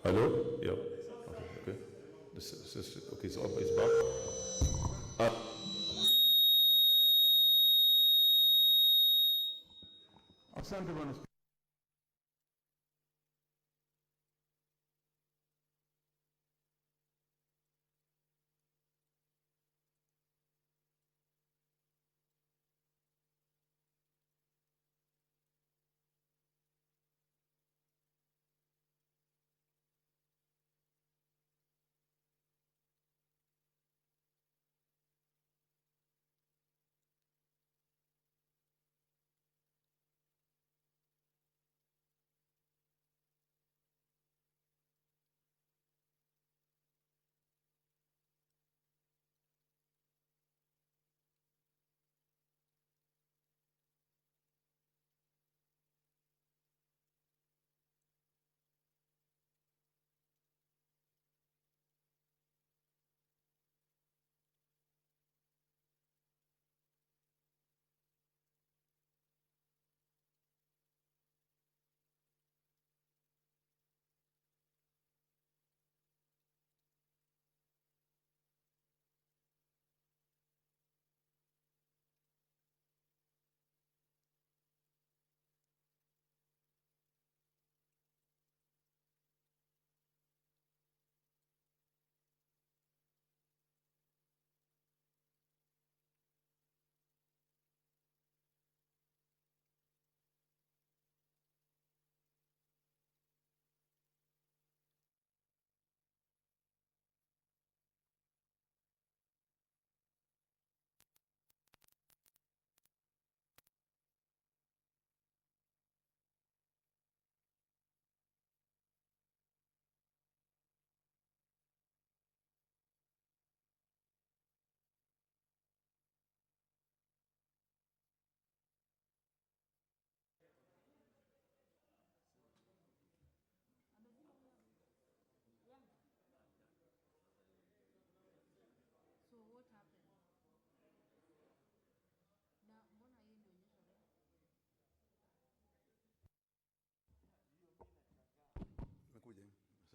Hello? Yeah. Okay. This is okay. So it's back. Asante bwana.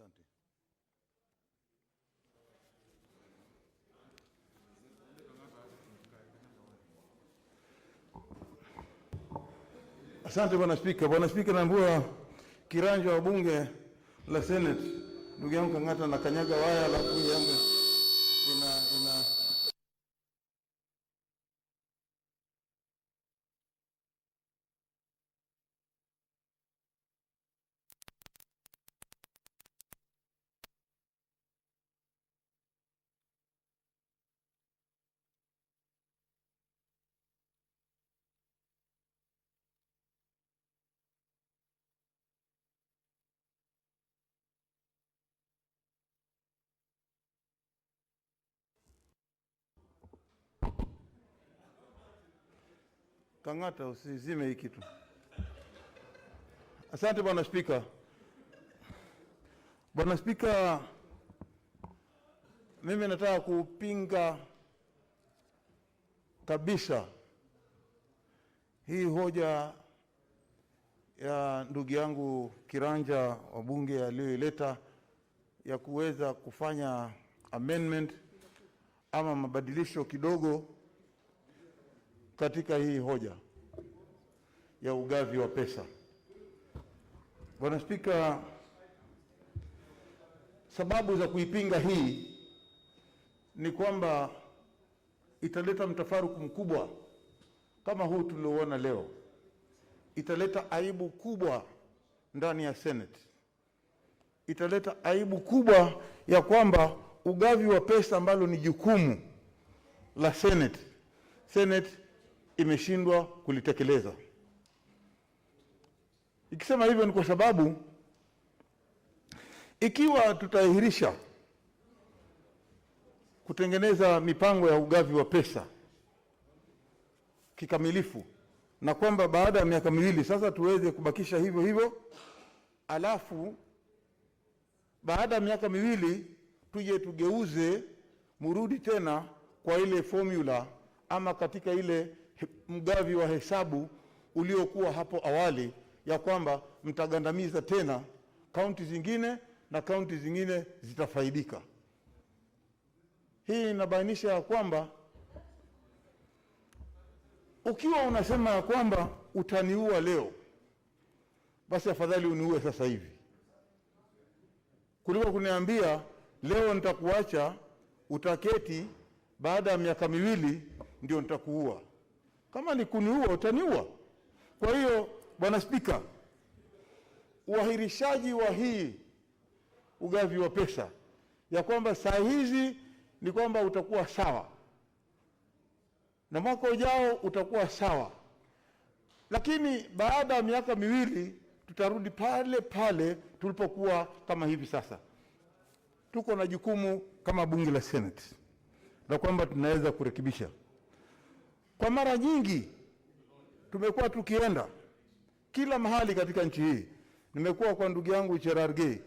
Asante. Asante bwana Spika. Bwana Spika, naambua kiranja wa bunge la Senate ndugu yangu Kang'ata na kanyaga waya la bunge yangu ina Kang'ata, usizime hii kitu. Asante bwana Spika. Bwana Spika, mimi nataka kupinga kabisa hii hoja ya ndugu yangu kiranja wa bunge aliyoileta ya kuweza kufanya amendment ama mabadilisho kidogo katika hii hoja ya ugavi wa pesa. Bwana Spika, sababu za kuipinga hii ni kwamba italeta mtafaruku mkubwa kama huu tulioona leo. Italeta aibu kubwa ndani ya Senate. Italeta aibu kubwa ya kwamba ugavi wa pesa ambalo ni jukumu la Senate imeshindwa kulitekeleza. Ikisema hivyo ni kwa sababu ikiwa tutaahirisha kutengeneza mipango ya ugavi wa pesa kikamilifu na kwamba baada ya miaka miwili sasa tuweze kubakisha hivyo hivyo, alafu baada ya miaka miwili tuje tugeuze murudi tena kwa ile formula ama katika ile mgavi wa hesabu uliokuwa hapo awali, ya kwamba mtagandamiza tena kaunti zingine na kaunti zingine zitafaidika. Hii inabainisha ya kwamba ukiwa unasema ya kwamba utaniua leo, basi afadhali uniue sasa hivi kuliko kuniambia leo nitakuacha utaketi, baada ya miaka miwili ndio nitakuua. Kama ni kuniua utaniua. Kwa hiyo Bwana Spika, uahirishaji wa hii ugavi wa pesa ya kwamba saa hizi ni kwamba utakuwa sawa na mwaka ujao utakuwa sawa, lakini baada ya miaka miwili tutarudi pale pale tulipokuwa. Kama hivi sasa tuko na jukumu kama bunge la Senate na kwamba tunaweza kurekebisha. Kwa mara nyingi tumekuwa tukienda kila mahali katika nchi hii. Nimekuwa kwa ndugu yangu Cherargei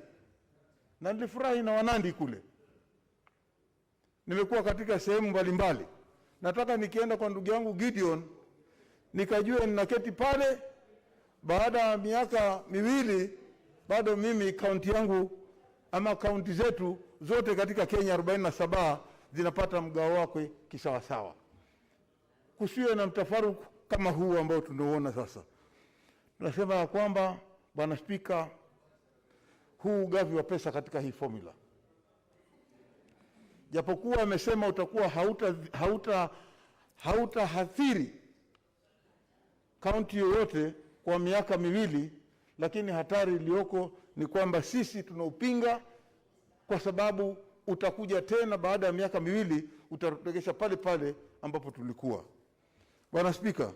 na nilifurahi na Wanandi kule. Nimekuwa katika sehemu mbalimbali. Nataka nikienda kwa ndugu yangu Gideon nikajua ninaketi pale, baada ya miaka miwili bado mimi kaunti yangu ama kaunti zetu zote katika Kenya 47 zinapata mgao wake kisawasawa. Kusiwe na mtafaruku kama huu ambao tunaona sasa. Tunasema ya kwamba Bwana Spika, huu ugavi wa pesa katika hii formula, japokuwa amesema utakuwa hautaathiri kaunti yoyote kwa miaka miwili, lakini hatari iliyoko ni kwamba sisi tunaupinga, kwa sababu utakuja tena baada ya miaka miwili utaregesha pale pale ambapo tulikuwa. Bwana Spika,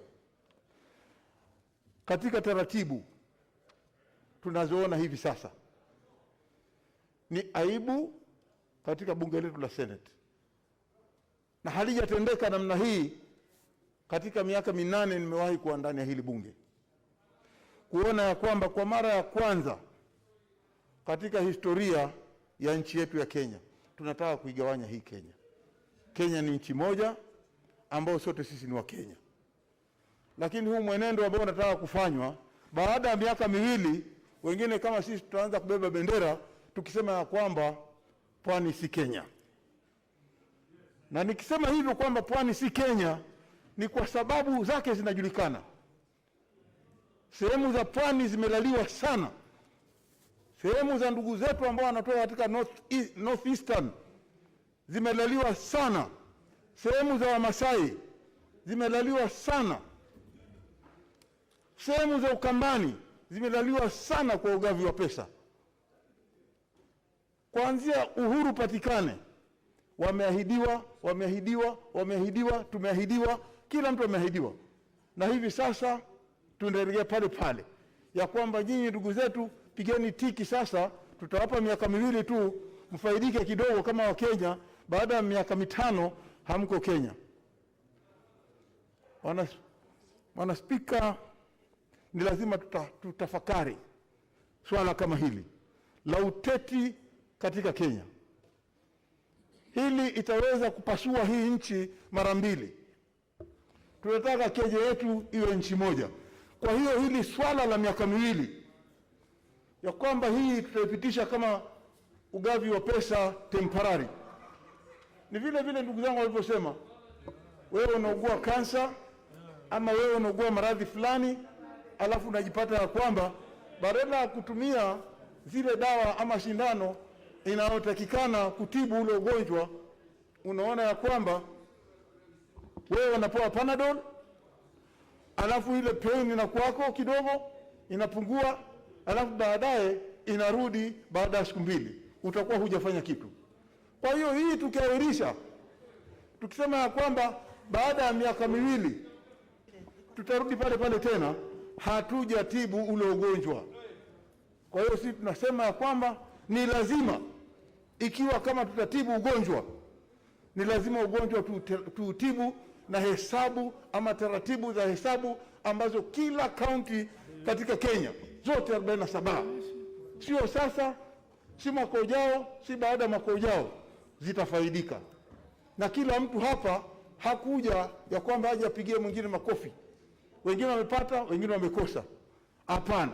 katika taratibu tunazoona hivi sasa ni aibu katika bunge letu la Senate, na halijatendeka namna hii katika miaka 8 nimewahi kuwa ndani ya hili bunge, kuona ya kwamba kwa mara ya kwanza katika historia ya nchi yetu ya Kenya tunataka kuigawanya hii Kenya. Kenya ni nchi moja ambao sote sisi ni wa Kenya, lakini huu mwenendo ambao unataka kufanywa baada ya miaka miwili, wengine kama sisi tutaanza kubeba bendera tukisema ya kwamba pwani si Kenya. Na nikisema hivyo kwamba pwani si Kenya ni kwa sababu zake zinajulikana. Sehemu za pwani zimelaliwa sana. Sehemu za ndugu zetu ambao wanatoka katika northeastern zimelaliwa sana. Sehemu za Wamasai zimelaliwa sana. Sehemu za Ukambani zimelaliwa sana kwa ugavi wa pesa. Kuanzia uhuru patikane, wameahidiwa, tumeahidiwa, kila mtu ameahidiwa. Na hivi sasa tunaelekea pale pale ya kwamba nyinyi ndugu zetu pigeni tiki sasa, tutawapa miaka miwili tu mfaidike kidogo kama wa Kenya, baada ya miaka 5 hamko Kenya. Bwana Spika, ni lazima tutafakari swala kama hili la uteti katika Kenya. Hili itaweza kupasua hii nchi mara mbili. Tunataka Kenya yetu iwe nchi moja. Kwa hiyo hili swala la miaka miwili ya kwamba hii tutaipitisha kama ugavi wa pesa temporary, ni vile vile ndugu zangu walivyosema, wewe unaugua kansa ama wewe unaugua maradhi fulani, alafu unajipata ya kwamba badala ya kutumia zile dawa ama sindano inayotakikana kutibu ule ugonjwa, unaona ya kwamba wewe unapewa Panadol, alafu ile pain inakuwako kidogo inapungua, alafu baadaye inarudi baada ya siku 2, utakuwa hujafanya kitu. Kwa hiyo hii tukiahirisha, tukisema ya kwamba baada ya miaka miwili tutarudi pale pale tena, hatujatibu ule ugonjwa. Kwa hiyo sisi tunasema ya kwamba ni lazima, ikiwa kama tutatibu ugonjwa, ni lazima ugonjwa tuutibu na hesabu ama taratibu za hesabu ambazo kila kaunti katika Kenya zote 47, sio sasa, si mwaka ujao, si baada ya mwaka ujao, zitafaidika. Na kila mtu hapa hakuja ya kwamba aje apigie mwingine makofi, wengine wamepata, wengine wamekosa. Hapana.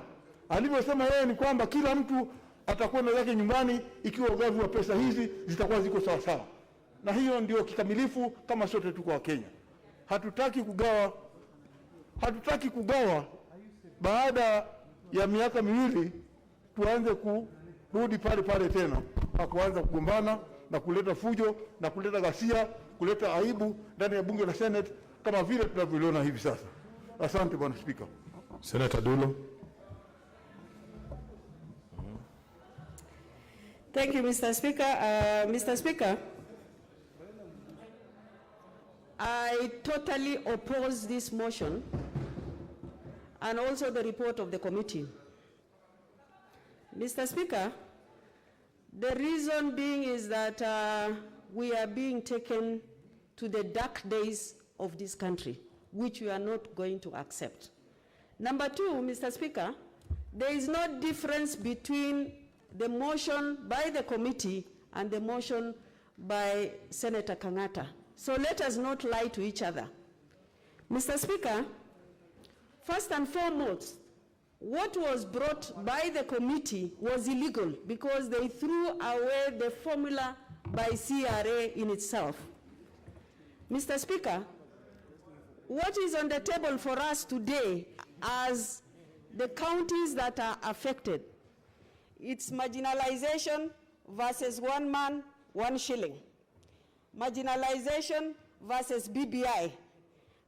Alivyosema yeye ni kwamba kila mtu atakwenda zake nyumbani ikiwa ugavi wa pesa hizi zitakuwa ziko sawa sawa. Na hiyo ndio kikamilifu kama sote tuko wa Kenya. Hatutaki kugawa baada ya miaka miwili tuanze kurudi pale tena na kuanza kugombana na kuleta fujo na kuleta ghasia, kuleta aibu ndani ya bunge la Senate kama vile tunavyoona hivi sasa. Asante Bwana Spika. Senator Dulo. Thank you, Mr. Speaker. Mr. Speaker, I totally oppose this motion and also the report of the committee. Mr. Speaker, the reason being is that we are being taken to the dark days of this country, which we are not going to accept. Number two, Mr. Speaker, there is no difference between the motion by the committee and the motion by Senator Kang'Ata'. So let us not lie to each other. Mr. Speaker, first and foremost, what was brought by the committee was illegal because they threw away the formula by CRA in itself. Mr. Speaker, what is on the table for us today as the counties that are affected, it's marginalization versus 1 man, 1 shilling. Marginalization versus BBI.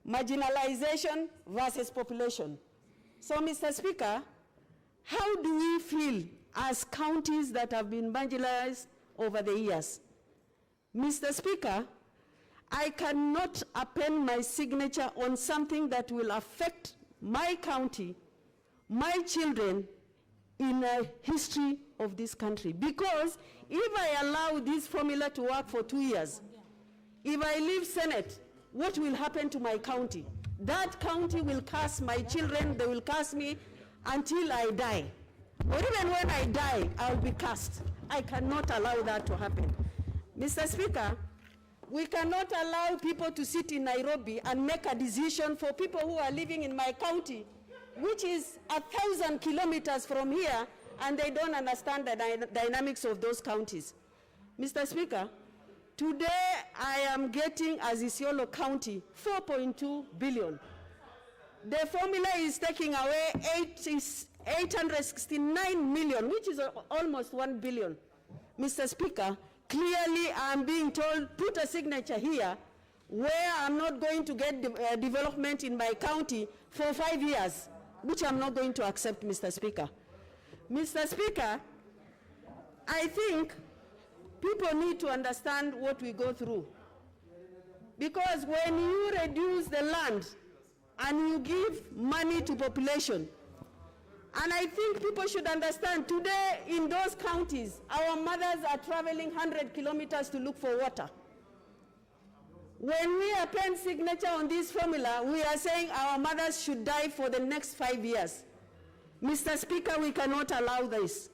Marginalization versus population. So, Mr. Speaker, how do we feel as counties that have been marginalized over the years? Mr. Speaker, I cannot append my signature on something that will affect my county, my children, in a history of this country. Because if I allow this formula to work for 2 years, if I leave Senate, what will happen to my county? That county will curse my children, they will curse me until I die. Or even when I die, I'll be cursed. I cannot allow that to happen. Mr. Speaker, we cannot allow people to sit in Nairobi and make a decision for people who are living in my county, which is 1,000 kilometers from here, and they don't understand the dynamics of those counties. Mr. Speaker, today I am getting, as Isiolo County, 4.2 billion. The formula is taking away 869 million, which is almost 1 billion. Mr. Speaker, clearly I'm being told, put a signature here, where I'm not going to get development in my county for 5 years, which I'm not going to accept, Mr. Speaker. Mr. Speaker, I think people need to understand what we go through. Because when you reduce the land and you give money to population, and I think people should understand today in those counties, our mothers are traveling 100 kilometers to look for water. When we append signature on this formula, we are saying our mothers should die for the next 5 years. Mr. Speaker, we cannot allow this.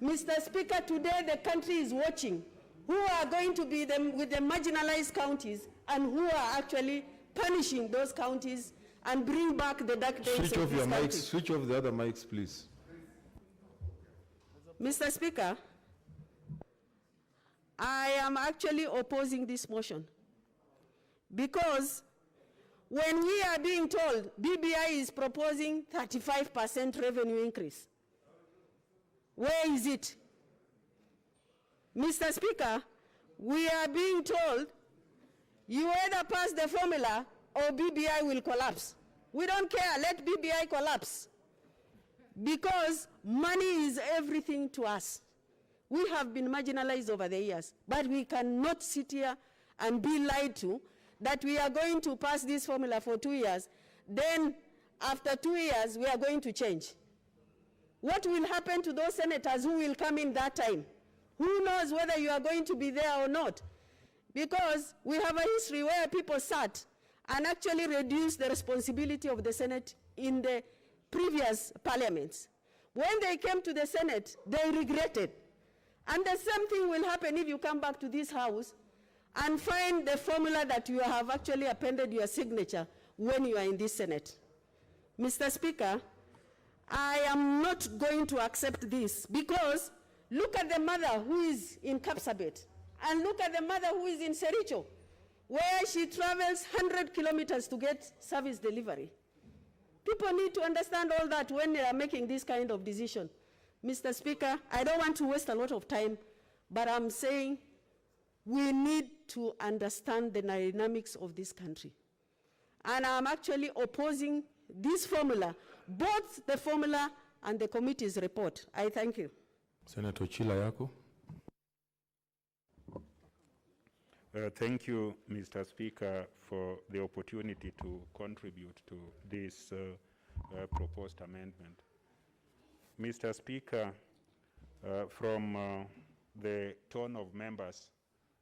Mr. Speaker, today the country is watching who are going to be with the marginalized counties and who are actually punishing those counties and bring back the dark days Switch of off this your country. mics. Switch off the other mics, please. Mr. Speaker, I am actually opposing this motion because when we are being told BBI is proposing 35% revenue increase, where is it? Mr. Speaker, we are being told you either pass the formula or BBI will collapse. We don't care, let BBI collapse. Because money is everything to us. We have been marginalized over the years, but we cannot sit here and be lied to that we are going to pass this formula for 2 years, then after 2 years we are going to change. What will happen to those senators who will come in that time? Who knows whether you are going to be there or not? Because we have a history where people sat and actually reduced the responsibility of the Senate in the previous parliaments. When they came to the Senate, they regretted. And the same thing will happen if you come back to this house and find the formula that you have actually appended your signature when you are in this Senate. Mr. Speaker, I am not going to accept this because Look at the mother who is in Kapsabet, and look at the mother who is in Sericho, where she travels 100 kilometers to get service delivery. People need to understand all that when they are making this kind of decision. Mr. Speaker, I don't want to waste a lot of time, but I'm saying we need to understand the dynamics of this country. And I'm actually opposing this formula, both the formula and the committee's report. I thank you. Senator Chila yako. Thank you, Mr. Speaker, for the opportunity to contribute to this proposed amendment. Mr. Speaker, from the tone of members,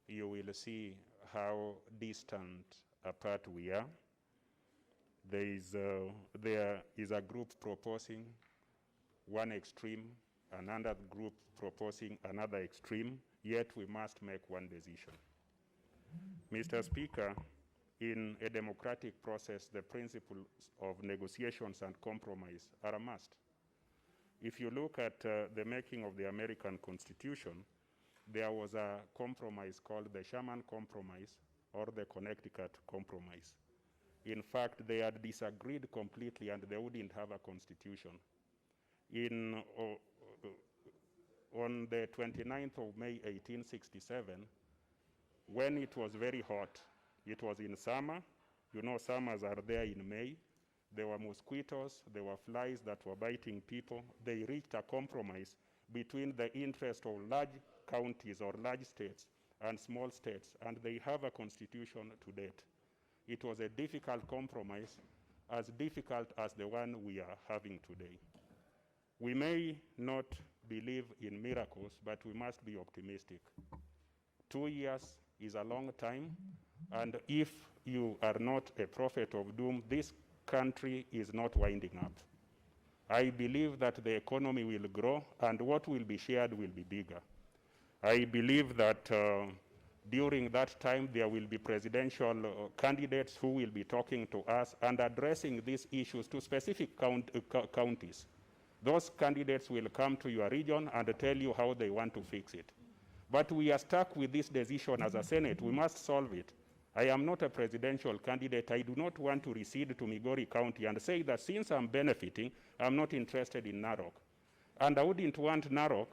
you will see how distant apart we are. There is a group proposing one extreme, another group proposing another extreme, yet we must make one decision. Mr. Speaker, in a democratic process, the principles of negotiations and compromise are a must. If you look at the making of the American Constitution, there was a compromise called the Sherman Compromise or the Connecticut Compromise. In fact, they had disagreed completely and they wouldn't have a constitution. On the 29th of May, 1867, when it was very hot, it was in summer. You know, summers are there in May. There were mosquitoes, there were flies that were biting people. They reached a compromise between the interest of large counties or large states and small states, and they have a constitution to date. It was a difficult compromise, as difficult as the one we are having today. We may not believe in miracles, but we must be optimistic. 2 years is a long time, and if you are not a prophet of doom, this country is not winding up. I believe that the economy will grow, and what will be shared will be bigger. I believe that during that time there will be presidential candidates who will be talking to us and addressing these issues to specific counties. Those candidates will come to your region and tell you how they want to fix it. But we are stuck with this decision as a Senate. We must solve it. I am not a presidential candidate. I do not want to recede to Migori County and say that since I'm benefiting, I'm not interested in Narok. And I wouldn't want Narok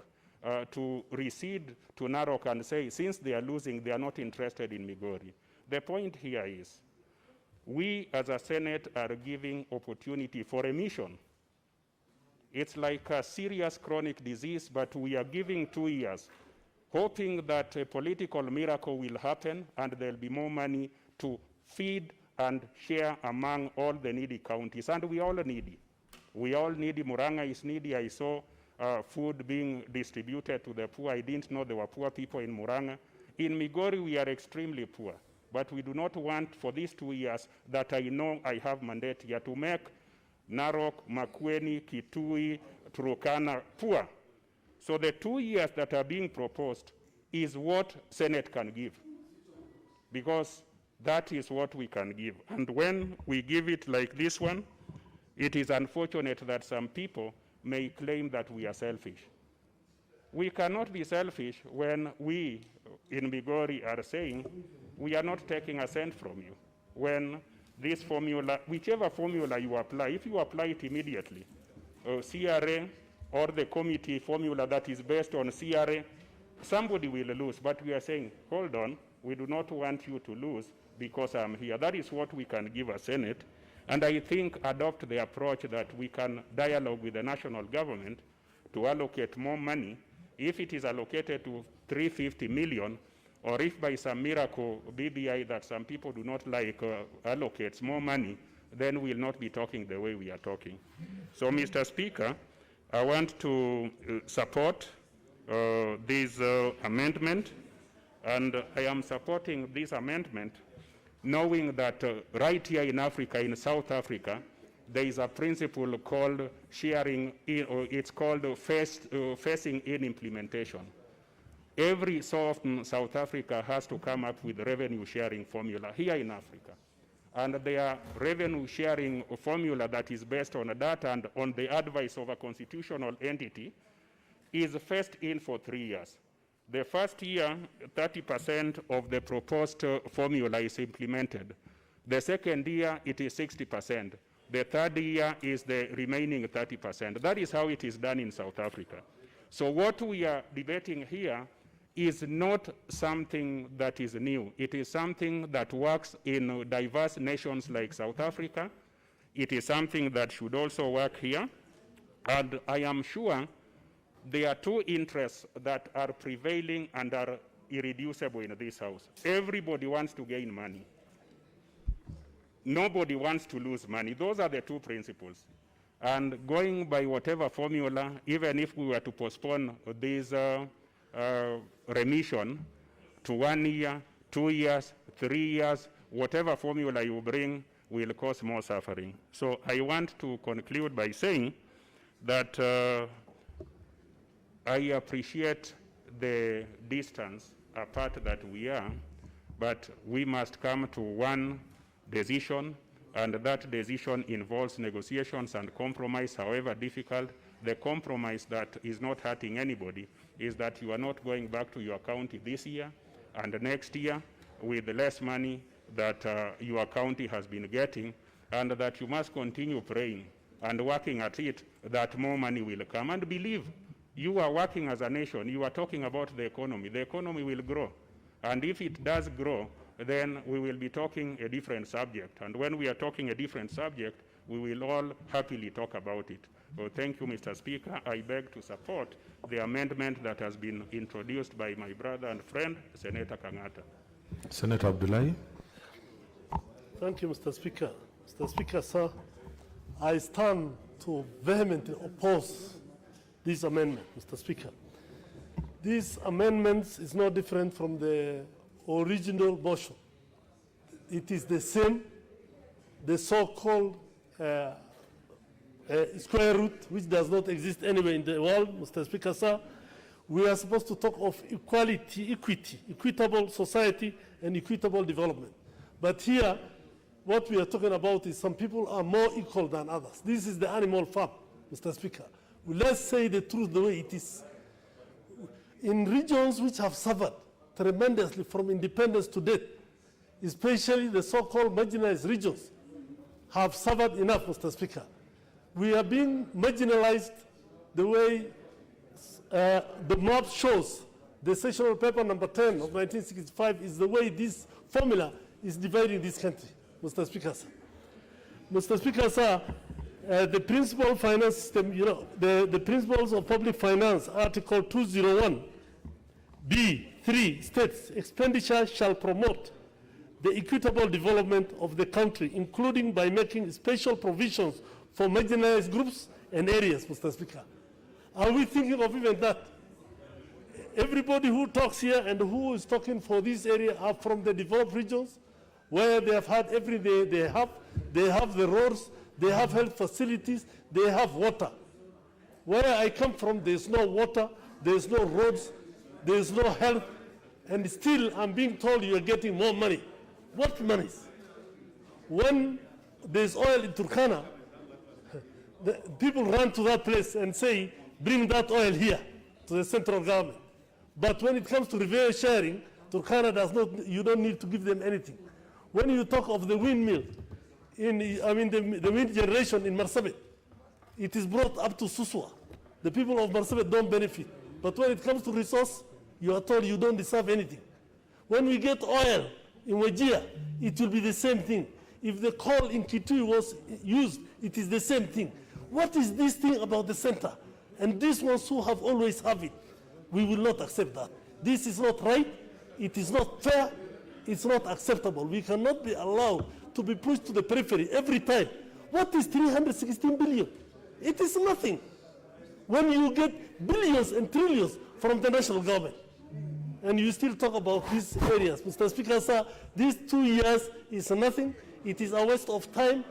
to recede to Narok and say, since they are losing, they are not interested in Migori. The point here is, we as a Senate are giving opportunity for a mission. It's like a serious chronic disease, but we are giving 2 years, hoping that a political miracle will happen and there'll be more money to feed and share among all the needy counties. And we all needy. We all needy. Murang'a is needy. I saw food being distributed to the poor. I didn't know there were poor people in Murang'a. In Migori, we are extremely poor. But we do not want for these 2 years that I know I have mandate here to make Narok, Makueni, Kitui, Turkana poor. So the 2 years that are being proposed is what Senate can give, because that is what we can give. And when we give it like this one, it is unfortunate that some people may claim that we are selfish. We cannot be selfish when we in Migori are saying we are not taking a cent from you. When this formula, whichever formula you apply, if you apply it immediately, CRA or the committee formula that is based on CRA, somebody will lose. But we are saying, hold on, we do not want you to lose because I'm here. That is what we can give a Senate. And I think adopt the approach that we can dialogue with the national government to allocate more money. If it is allocated to 350 million, or if by some miracle BBI that some people do not like allocates more money, then we'll not be talking the way we are talking. So, Mr. Speaker, I want to support this amendment, and I am supporting this amendment knowing that right here in Africa, in South Africa, there is a principle called sharing in, or it's called facing in implementation. Every so often, South Africa has to come up with revenue sharing formula here in Africa. And their revenue sharing formula that is based on data and on the advice of a constitutional entity is phased in for 3 years. The first year, 30% of the proposed formula is implemented. The second year, it is 60%. The third year is the remaining 30%. That is how it is done in South Africa. So what we are debating here is not something that is new. It is something that works in diverse nations like South Africa. It is something that should also work here. And I am sure there are two interests that are prevailing and are irreducible in this house. Everybody wants to gain money. Nobody wants to lose money. Those are the two principles. And going by whatever formula, even if we were to postpone this remission to 1 year, 2 years, 3 years, whatever formula you bring will cause more suffering. So I want to conclude by saying that I appreciate the distance apart that we are, but we must come to one decision, and that decision involves negotiations and compromise, however difficult. The compromise that is not hurting anybody is that you are not going back to your county this year and next year with less money that your county has been getting, and that you must continue praying and working at it that more money will come. And believe, you are working as a nation, you are talking about the economy. The economy will grow. And if it does grow, then we will be talking a different subject. And when we are talking a different subject, we will all happily talk about it. So thank you, Mr. Speaker. I beg to support the amendment that has been introduced by my brother and friend, Senator Kang'Ata. Senator Abdullahi. Thank you, Mr. Speaker. Mr. Speaker, sir, I stand to vehemently oppose this amendment, Mr. Speaker. This amendment is no different from the original motion. It is the same, the so-called square root, which does not exist anywhere in the world, Mr. Speaker, sir. We are supposed to talk of equality, equity, equitable society, and equitable development. But here, what we are talking about is some people are more equal than others. This is the animal farm, Mr. Speaker. Let's say the truth the way it is. In regions which have suffered tremendously from independence to date, especially the so-called marginalized regions, have suffered enough, Mr. Speaker. We are being marginalized the way the map shows. The sessional paper number 10 of 1965 is the way this formula is dividing this country, Mr. Speaker, sir. Mr. Speaker, sir, the principal finance system, you know, the principles of public finance, Article 201(b)(3) states, expenditure shall promote the equitable development of the country, including by making special provisions for marginalized groups and areas, Mr. Speaker. Are we thinking of even that? Everybody who talks here and who is talking for this area are from the developed regions, where they have had everything they have the roads, they have health facilities, they have water. Where I come from, there's no water, there's no roads, there's no health, and still I'm being told you are getting more money. What monies? When there's oil in Turkana, the people run to that place and say, bring that oil here to the central government. But when it comes to revenue sharing, Turkana does not, you don't need to give them anything. When you talk of the windmill, the wind generation in Marsabit, it is brought up to Suswa. The people of Marsabit don't benefit. But when it comes to resource, you are told you don't deserve anything. When we get oil in Wajir, it will be the same thing. If the coal in Kitui was used, it is the same thing. What is this thing about the center? And these ones who have always have it, we will not accept that. This is not right, it is not fair, it's not acceptable. We cannot be allowed to be pushed to the periphery every time. What is 316 billion? It is nothing. When you get billions and trillions from the national government, and you still talk about these areas. Mr. Speaker, sir, these 2 years is nothing. It is a waste of time.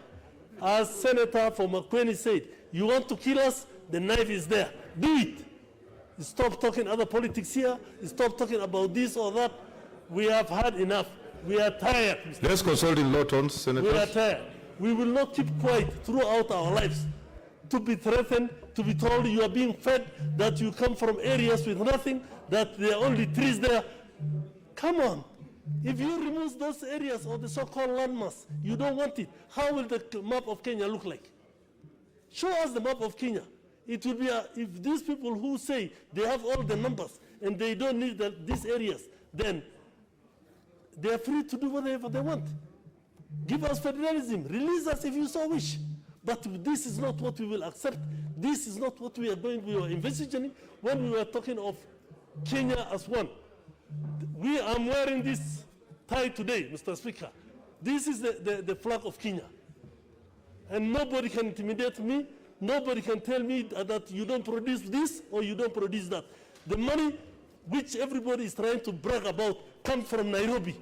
As Senator from Makueni said, you want to kill us, the knife is there. Do it. Stop talking other politics here. Stop talking about this or that. We have had enough. We are tired, Mr. Let's consult in low tones, Senator. We are tired. We will not keep quiet throughout our lives. to be threatened, to be told you are being fed, that you come from areas with nothing, that there are only trees there. Come on. If you remove those areas or the so-called landmass, you don't want it, how will the map of Kenya look like? Show us the map of Kenya. It will be, if these people who say they have all the numbers and they don't need these areas, then they are free to do whatever they want. Give us federalism, release us if you so wish. But this is not what we will accept. This is not what we were envisaging when we were talking of Kenya as one. We are wearing this tie today, Mr. Speaker. This is the flag of Kenya. And nobody can intimidate me. Nobody can tell me that you don't produce this or you don't produce that. The money which everybody is trying to brag about comes from Nairobi.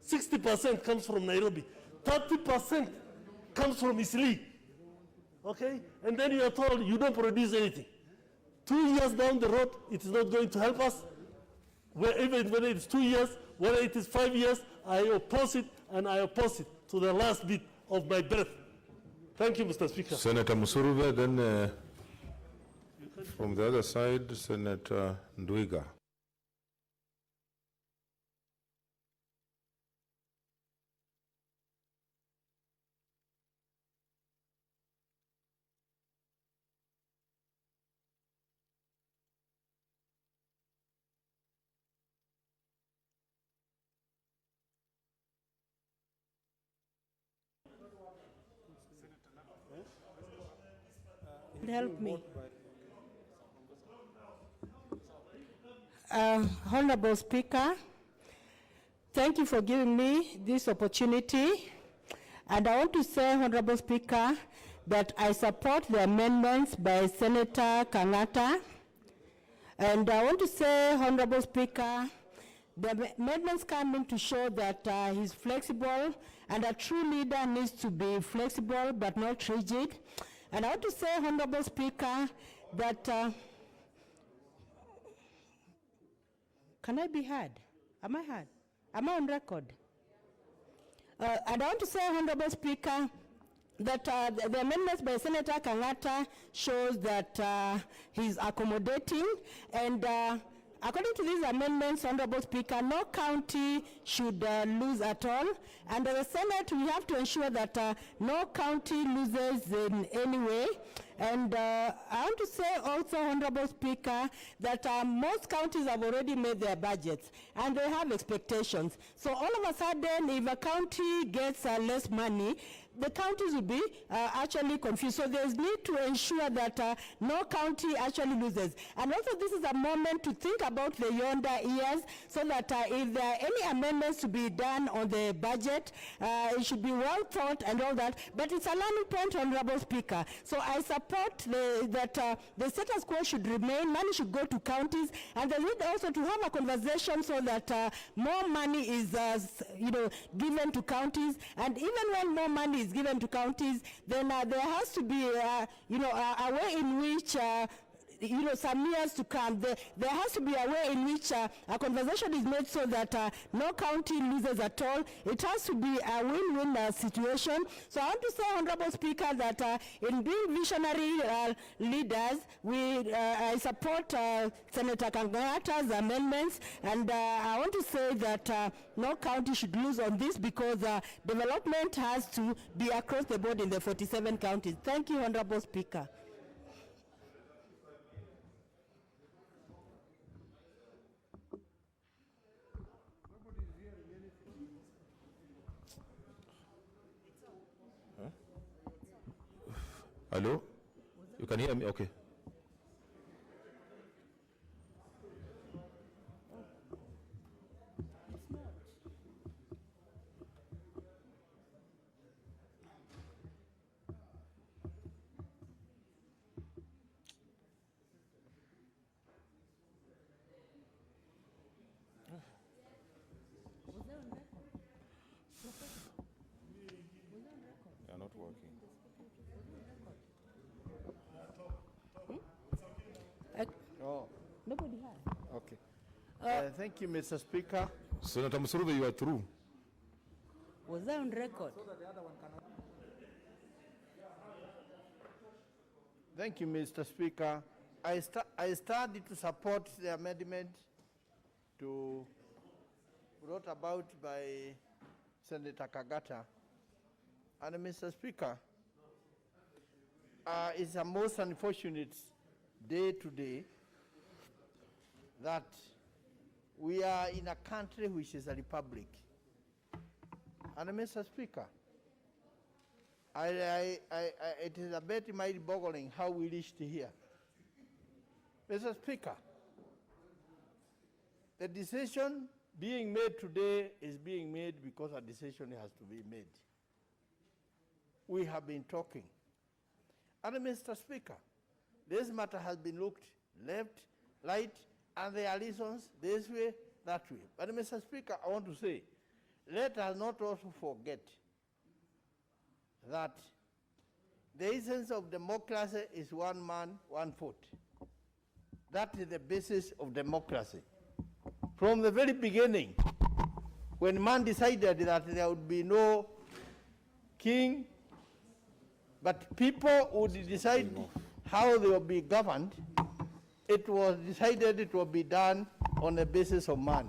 60% comes from Nairobi. 30% comes from Isli. Okay? And then you are told you don't produce anything. 2 years down the road, it is not going to help us. Whether it's 2 years, whether it is 5 years, I oppose it, and I oppose it to the last bit of my breath. Thank you, Mr. Speaker. Senator Musuruve, then from the other side, Senator Ndwiga. Help me. Honorable Speaker, thank you for giving me this opportunity. And I want to say, Honorable Speaker, that I support the amendments by Senator Kang'Ata'. And I want to say, Honorable Speaker, the amendments come in to show that he's flexible, and a true leader needs to be flexible but not rigid. And I want to say, Honorable Speaker, that, can I be heard? Am I heard? Am I on record? And I want to say, Honorable Speaker, that the amendments by Senator Kang'Ata' shows that he's accommodating, and according to these amendments, Honorable Speaker, no county should lose at all. And as a Senate, we have to ensure that no county loses in any way. And I want to say also, Honorable Speaker, that most counties have already made their budgets and they have expectations. So all of a sudden, if a county gets less money, the counties will be actually confused. So there's need to ensure that no county actually loses. And also this is a moment to think about the yonder years, so that if there are any amendments to be done on the budget, it should be well thought and all that. But it's a learning point, Honorable Speaker. So I support that the status quo should remain, money should go to counties, and there's need also to have a conversation so that more money is given to counties. And even when more money is given to counties, then there has to be a way in which some years to come, there has to be a way in which a conversation is made so that no county loses at all. It has to be a win-win situation. So I want to say, Honorable Speaker, that in being visionary leaders, I support Senator Kang'Ata'S amendments, and I want to say that no county should lose on this, because development has to be across the board in the 47 counties. Thank you, Honorable Speaker. Hello? You can hear me? Okay. They are not working. Oh, Nobody has. okay. Thank you, Mr. Speaker. Senator Musuruve, you are through. Was that on record? Thank you, Mr. Speaker. I started to support the amendment brought about by Senator Kang'Ata. And Mr. Speaker, it's a most unfortunate day today that we are in a country which is a republic. And Mr. Speaker, it is a bit mind-boggling how we reached here. Mr. Speaker, the decision being made today is being made because a decision has to be made. We have been talking. And Mr. Speaker, this matter has been looked left, right, and there are reasons this way, that way. But Mr. Speaker, I want to say, let us not also forget that the essence of democracy is one man, one vote. That is the basis of democracy. From the very beginning, when man decided that there would be no king, but people would decide how they will be governed, it was decided it will be done on the basis of man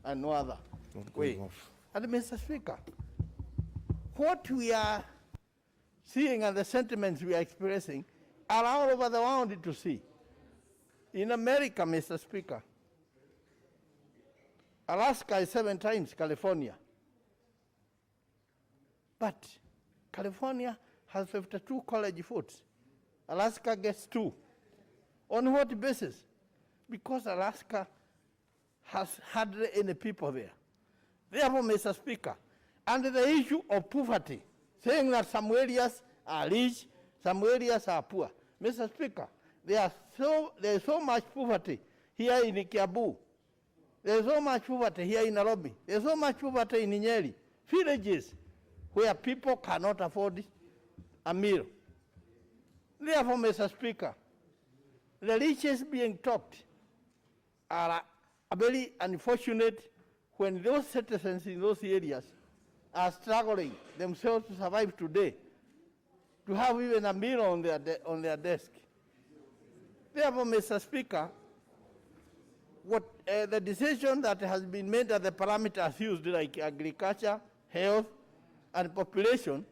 and no other way. And Mr. Speaker, what we are seeing and the sentiments we are expressing are all over the world to see. In America, Mr. Speaker, Alaska is 7 times California. But California has 52 college votes. Alaska gets 2. On what basis? Because Alaska has hardly any people there. Therefore, Mr. Speaker, under the issue of poverty, saying that some areas are rich, some areas are poor. Mr. Speaker, there is so much poverty here in Kiambu. There is so much poverty here in Nairobi. There is so much poverty in Nyeri, villages where people cannot afford a meal. Therefore, Mr. Speaker, the riches being talked are very unfortunate when those citizens in those areas are struggling themselves to survive today, to have even a meal on their desk. Therefore, Mr. Speaker, the decision that has been made at the parameters used like agriculture, health, and population,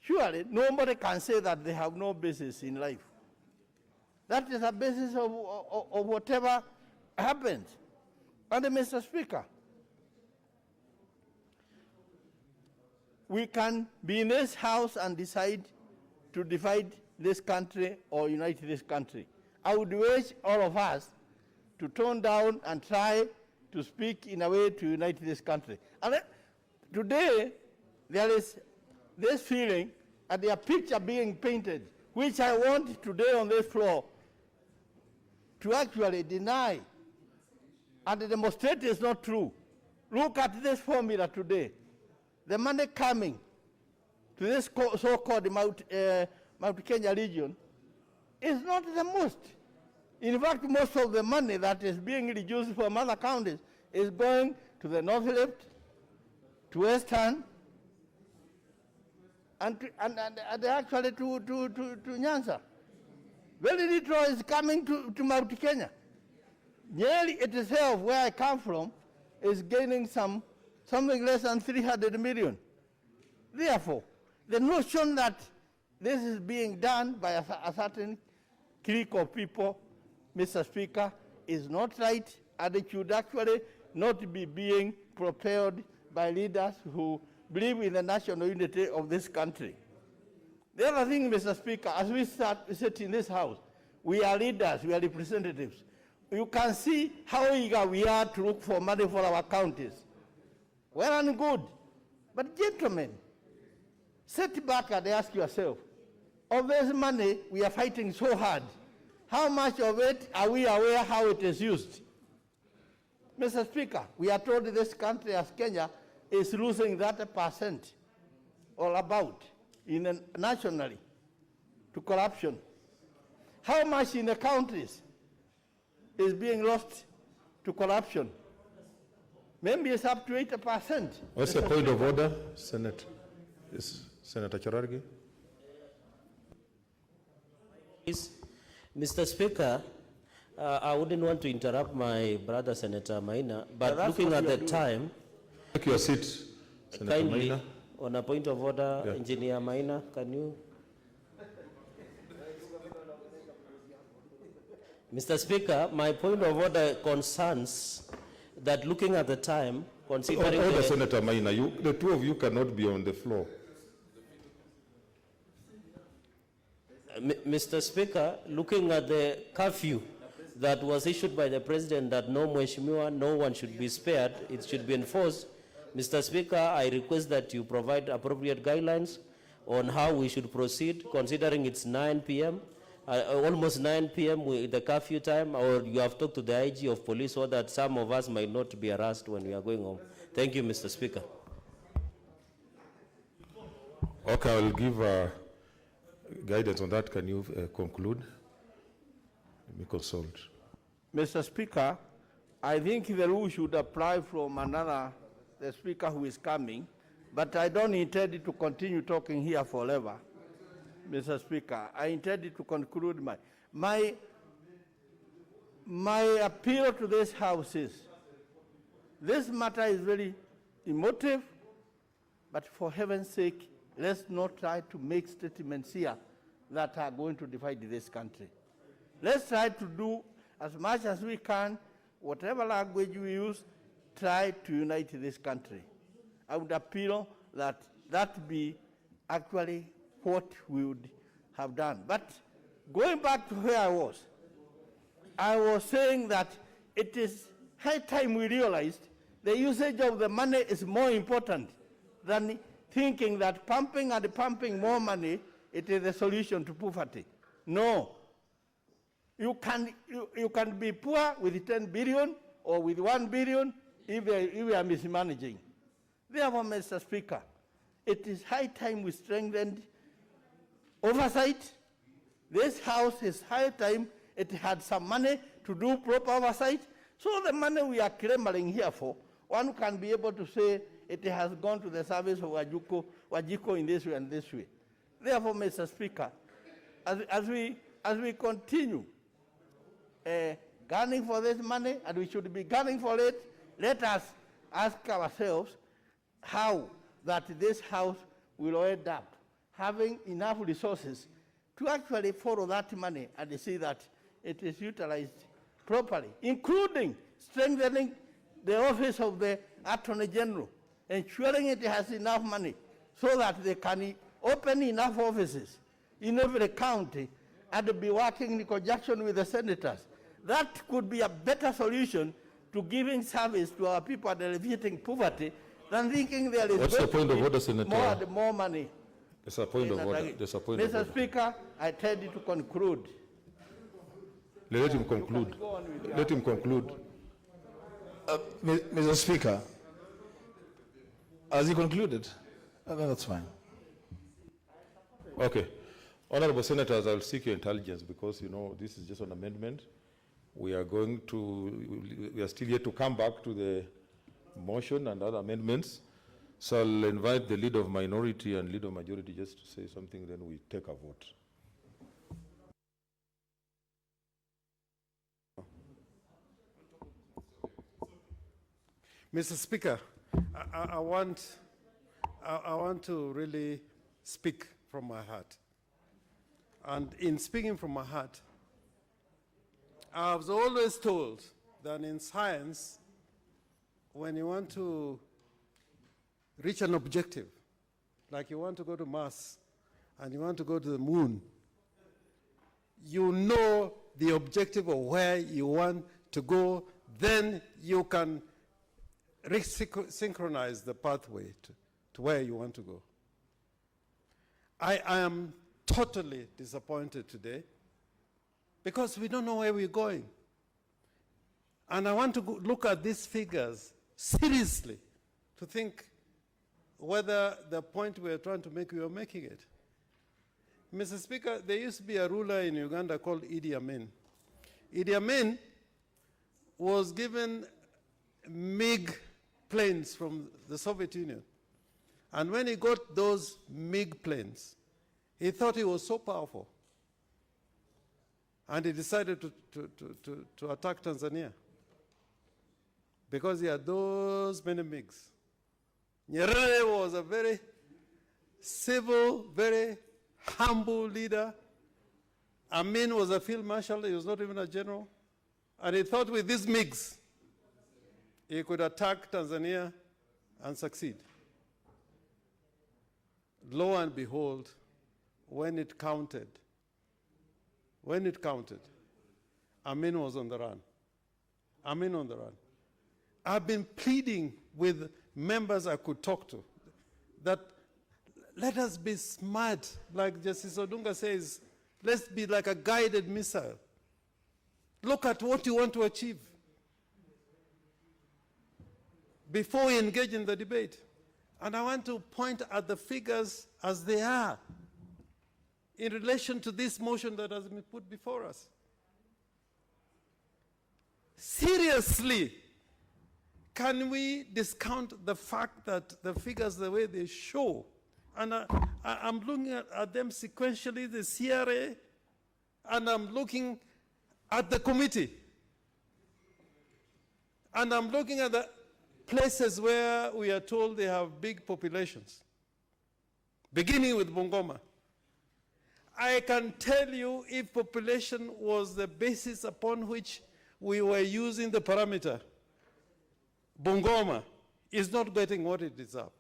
surely nobody can say that they have no basis in life. That is a basis of whatever happens. And Mr. Speaker, we can be in this house and decide to divide this country or unite this country. I would urge all of us to tone down and try to speak in a way to unite this country. And today, there is this feeling and a picture being painted, which I want today on this floor to actually deny and demonstrate is not true. Look at this formula today. The money coming to this so-called Mount Kenya region is not the most. In fact, most of the money that is being reduced from other counties is going to the north left, to western, and actually to Nyanza. Very little is coming to Mount Kenya. Nyeri itself, where I come from, is gaining something less than 300 million. Therefore, the notion that this is being done by a certain clique of people, Mr. Speaker, is not right, and it should actually not be being propelled by leaders who believe in the national unity of this country. The other thing, Mr. Speaker, as we sit in this house, we are leaders, we are representatives. You can see how eager we are to look for money for our counties. Well and good. But gentlemen, sit back and ask yourself, of this money we are fighting so hard, how much of it are we aware how it is used? Mr. Speaker, we are told this country as Kenya is losing that % or about nationally to corruption. How much in the countries is being lost to corruption? Maybe it's up to 80%. What's the point of order, Senator? Is Senator Cherargei? Mr. Speaker, I wouldn't want to interrupt my brother Senator Maina, but looking at the time, Take your seat, Senator kindly, Maina. on a point of order, Engineer Maina, can you? Mr. Speaker, my point of order concerns that looking at the time, considering Order, Senator Maina. The two of you cannot be on the floor. Mr. Speaker, looking at the curfew that was issued by the President that no Mheshimiwa, no one should be spared, it should be enforced. Mr. Speaker, I request that you provide appropriate guidelines on how we should proceed, considering it's 9 p.m., almost 9 p.m. with the curfew time, or you have talked to the IG of police so that some of us might not be harassed when we are going home. Thank you, Mr. Speaker. Okay, I will give guidance on that. Can you conclude? Let me consult. Mr. Speaker, I think the rule should apply from the speaker who is coming, but I don't intend to continue talking here forever. Mr. Speaker, I intended to conclude my appeal to this House is, this matter is very emotive, but for heaven's sake, let's not try to make statements here that are going to divide this country. Let's try to do as much as we can, whatever language we use, try to unite this country. I would appeal that that be actually what we would have done. But going back to where I was saying that it is high time we realized the usage of the money is more important than thinking that pumping and pumping more money, it is the solution to poverty. No. You can be poor with 10 billion or with 1 billion if you are mismanaging. Therefore, Mr. Speaker, it is high time we strengthened oversight. This House is high time it had some money to do proper oversight. So the money we are clamoring here for, one can be able to say it has gone to the service of Wajiko in this way and this way. Therefore, Mr. Speaker, as we continue gunning for this money, and we should be gunning for it, let us ask ourselves how that this House will end up having enough resources to actually follow that money and see that it is utilized properly, including strengthening the office of the Attorney General, ensuring it has enough money so that they can open enough offices in every county and be working in conjunction with the senators. That could be a better solution to giving service to our people and alleviating poverty than thinking there is What's the point of order, Senator? more money. There's a point of order. There's a point of order. Mr. Speaker, I tell you to conclude. Let him conclude. Let him conclude. Mr. Speaker, has he concluded? That's fine. Okay. Honorable Senators, I'll seek your intelligence because, you know, this is just an amendment. We are still yet to come back to the motion and other amendments. So I'll invite the leader of minority and leader of majority just to say something, then we take a vote. Mr. Speaker, I want to really speak from my heart. And in speaking from my heart, I was always told that in science, when you want to reach an objective, like you want to go to Mars and you want to go to the moon, you know the objective of where you want to go, then you can synchronize the pathway to where you want to go. I am totally disappointed today because we don't know where we're going. And I want to look at these figures seriously to think whether the point we're trying to make, we are making it. Mr. Speaker, there used to be a ruler in Uganda called Idi Amin. Idi Amin was given MiG planes from the Soviet Union. And when he got those MiG planes, he thought he was so powerful. And he decided to attack Tanzania because he had those many MiGs. Nyerere was a very civil, very humble leader. Amin was a field marshal, he was not even a general. And he thought with these MiGs, he could attack Tanzania and succeed. Lo and behold, when it counted, Amin was on the run. Amin on the run. I've been pleading with members I could talk to that let us be smart, like Justice Odunga says, let's be like a guided missile. Look at what you want to achieve before we engage in the debate. And I want to point at the figures as they are in relation to this motion that has been put before us. Seriously, can we discount the fact that the figures, the way they show, and I'm looking at them sequentially, the CRA, and I'm looking at the committee, and I'm looking at the places where we are told they have big populations, beginning with Bungoma. I can tell you if population was the basis upon which we were using the parameter, Bungoma is not getting what it deserved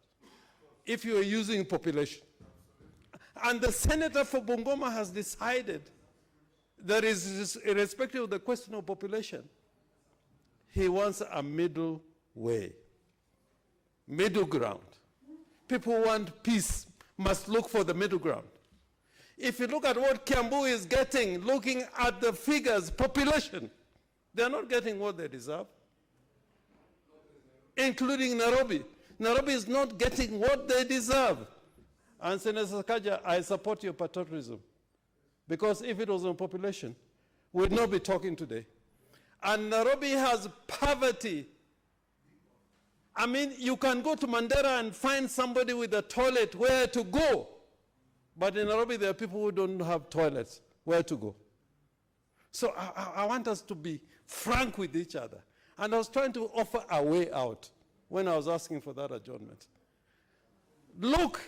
if you are using population. And the senator for Bungoma has decided that is irrespective of the question of population, he wants a middle way, middle ground. People who want peace must look for the middle ground. If you look at what Kiambu is getting, looking at the figures, population, they're not getting what they deserve, including Nairobi. Nairobi is not getting what they deserve. And Senator Sakaja, I support your patriotism, because if it was on population, we'd not be talking today. And Nairobi has poverty. I mean, you can go to Mandera and find somebody with a toilet where to go. But in Nairobi, there are people who don't have toilets, where to go. So I want us to be frank with each other. And I was trying to offer a way out when I was asking for that adjournment. Look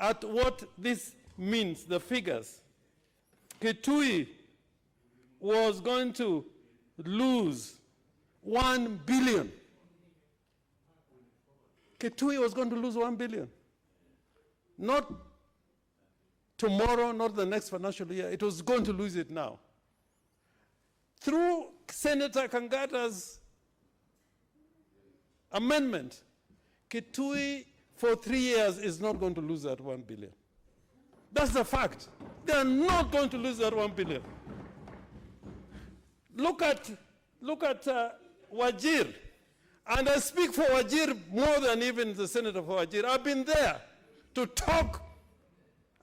at what this means, the figures. Kitui was going to lose 1 billion. Kitui was going to lose 1 billion. Not tomorrow, not the next financial year. It was going to lose it now. Through Senator Kang'Ata'S amendment, Kitui for 3 years is not going to lose that 1 billion. That's the fact. They are not going to lose that 1 billion. Look at Wajir. And I speak for Wajir more than even the senator for Wajir. I've been there to talk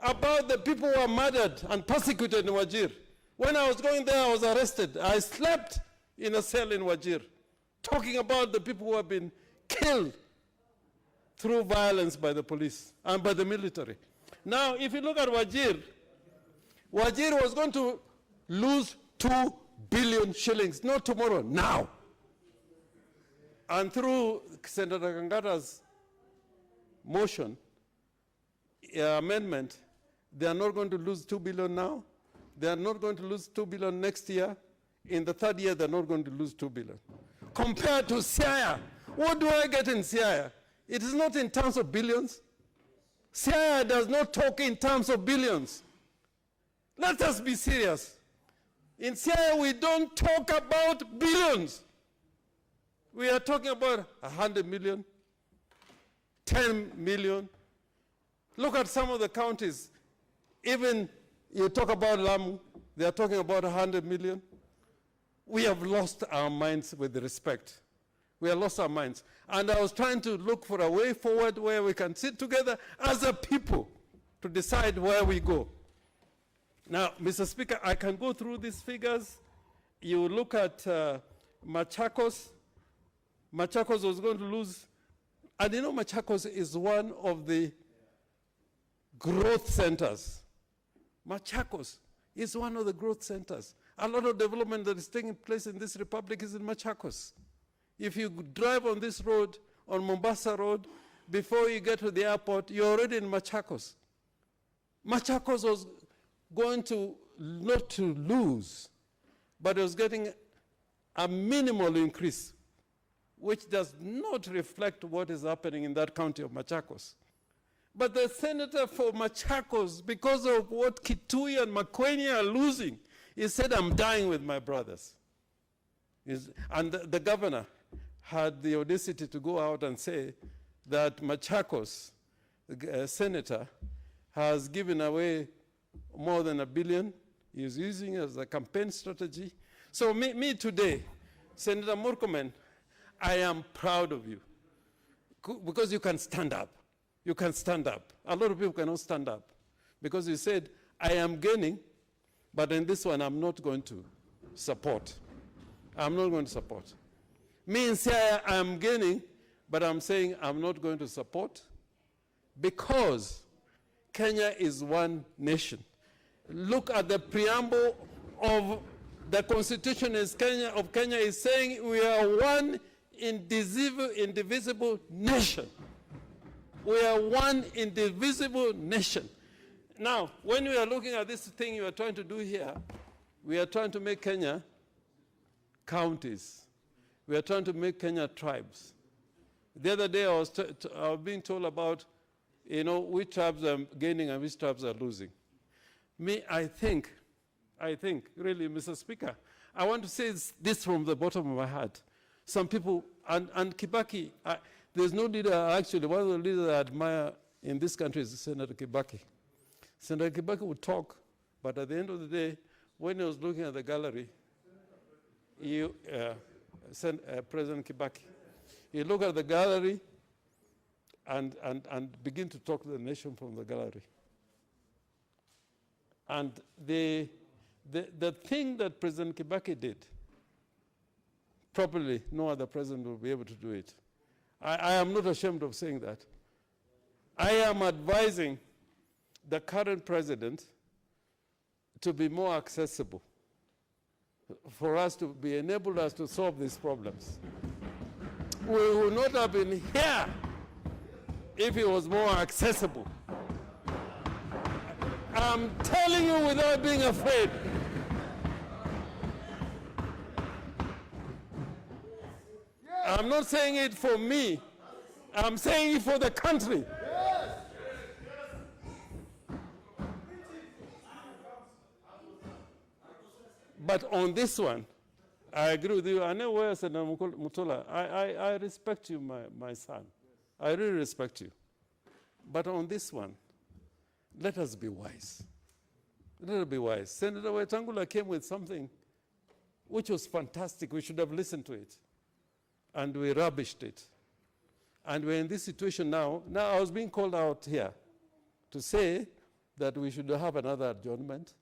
about the people who are murdered and persecuted in Wajir. When I was going there, I was arrested. I slept in a cell in Wajir, talking about the people who have been killed through violence by the police and by the military. Now, if you look at Wajir, Wajir was going to lose 2 billion shillings, not tomorrow, now. And through Senator Kang'Ata'S motion, amendment, they are not going to lose 2 billion now. They are not going to lose 2 billion next year. In the third year, they're not going to lose 2 billion. Compared to Siaya, what do I get in Siaya? It is not in terms of billions. Siaya does not talk in terms of billions. Let us be serious. In Siaya, we don't talk about billions. We are talking about 100 million, 10 million. Look at some of the counties. Even you talk about Lamu, they are talking about 100 million. We have lost our minds with respect. We have lost our minds. And I was trying to look for a way forward where we can sit together as a people to decide where we go. Now, Mr. Speaker, I can go through these figures. You look at Machakos. Machakos was going to lose, and you know Machakos is one of the growth centers. Machakos is one of the growth centers. A lot of development that is taking place in this republic is in Machakos. If you drive on this road, on Mombasa Road, before you get to the airport, you're already in Machakos. Machakos was going to, not to lose, but it was getting a minimal increase, which does not reflect what is happening in that county of Machakos. But the senator for Machakos, because of what Kitui and Makwenya are losing, he said, I'm dying with my brothers. And the governor had the audacity to go out and say that Machakos, the senator, has given away more than $1 billion. He's using it as a campaign strategy. So me today, Senator Murkomen, I am proud of you because you can stand up. You can stand up. A lot of people cannot stand up because you said, I am gaining, but in this one I'm not going to support. I'm not going to support. Me and say I am gaining, but I'm saying I'm not going to support because Kenya is one nation. Look at the preamble of the Constitution of Kenya is saying we are one indivisible nation. We are one indivisible nation. Now, when we are looking at this thing you are trying to do here, we are trying to make Kenya counties. We are trying to make Kenya tribes. The other day I was being told about, which tribes are gaining and which tribes are losing. I think, really, Mr. Speaker, I want to say this from the bottom of my heart. Some people, and Kibaki, there's no leader, actually, one of the leaders I admire in this country is Senator Kibaki. Senator Kibaki would talk, but at the end of the day, when he was looking at the gallery, President Kibaki, he looked at the gallery and begin to talk to the nation from the gallery. And the thing that President Kibaki did, probably no other president will be able to do it. I am not ashamed of saying that. I am advising the current president to be more accessible, for us to be enabled us to solve these problems. We would not have been here if it was more accessible. I'm telling you without being afraid. I'm not saying it for me. I'm saying it for the country. But on this one, I agree with you. I know where Senator Mutola, I respect you, my son. I really respect you. But on this one, let us be wise. Let us be wise. Senator Wetangula came with something which was fantastic. We should have listened to it. And we rubbished it. And we're in this situation now. Now I was being called out here to say that we should have another adjournment.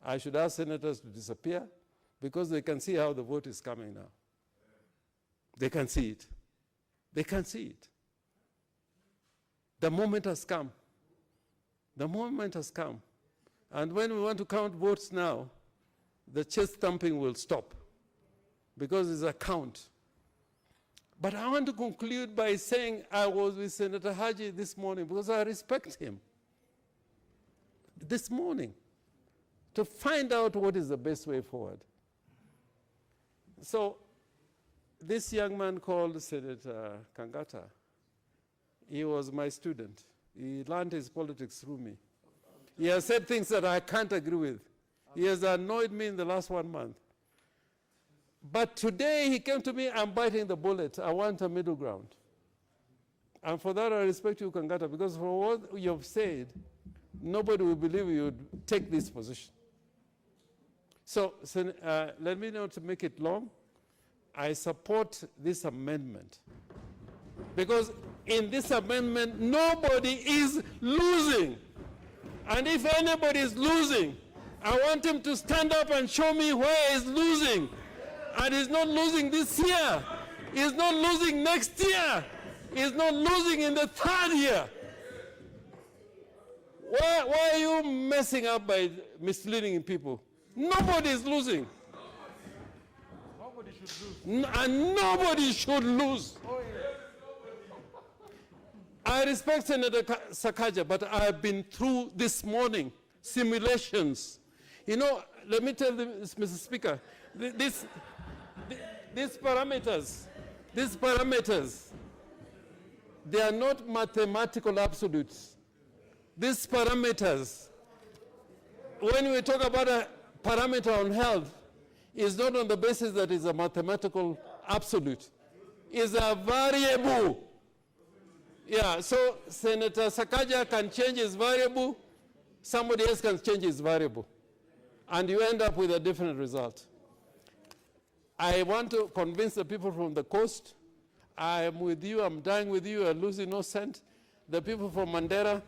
I should ask senators to disappear because they can see how the vote is coming now. They can see it. They can see it. The moment has come. The moment has come. And when we want to count votes now, the chest thumping will stop because it's a count. But I want to conclude by saying I was with Senator Haji this morning because I respect him. This morning, to find out what is the best way forward. So this young man called Senator Kang'Ata'S, he was my student. He learned his politics through me. He has said things that I can't agree with. He has annoyed me in the last 1 month. But today he came to me, I'm biting the bullet. I want a middle ground. And for that I respect you, Kang'Ata'S, because for what you've said, nobody will believe you would take this position. So let me know to make it long. I support this amendment. Because in this amendment, nobody is losing. And if anybody is losing, I want him to stand up and show me where he's losing. And he's not losing this year. He's not losing next year. He's not losing in the 3rd year. Why are you messing up by misleading people? Nobody is losing. Nobody should lose. And nobody should lose. Oh, yeah. I respect Senator Sakaja, but I have been through this morning simulations. You know, let me tell you, Mr. Speaker, these parameters, they are not mathematical absolutes. These parameters, when we talk about a parameter on health, is not on the basis that it's a mathematical absolute. It's a variable. Yeah, so Senator Sakaja can change his variable, somebody else can change his variable, and you end up with a different result. I want to convince the people from the coast, I am with you, I'm dying with you, you are losing no cent. The people from Mandera,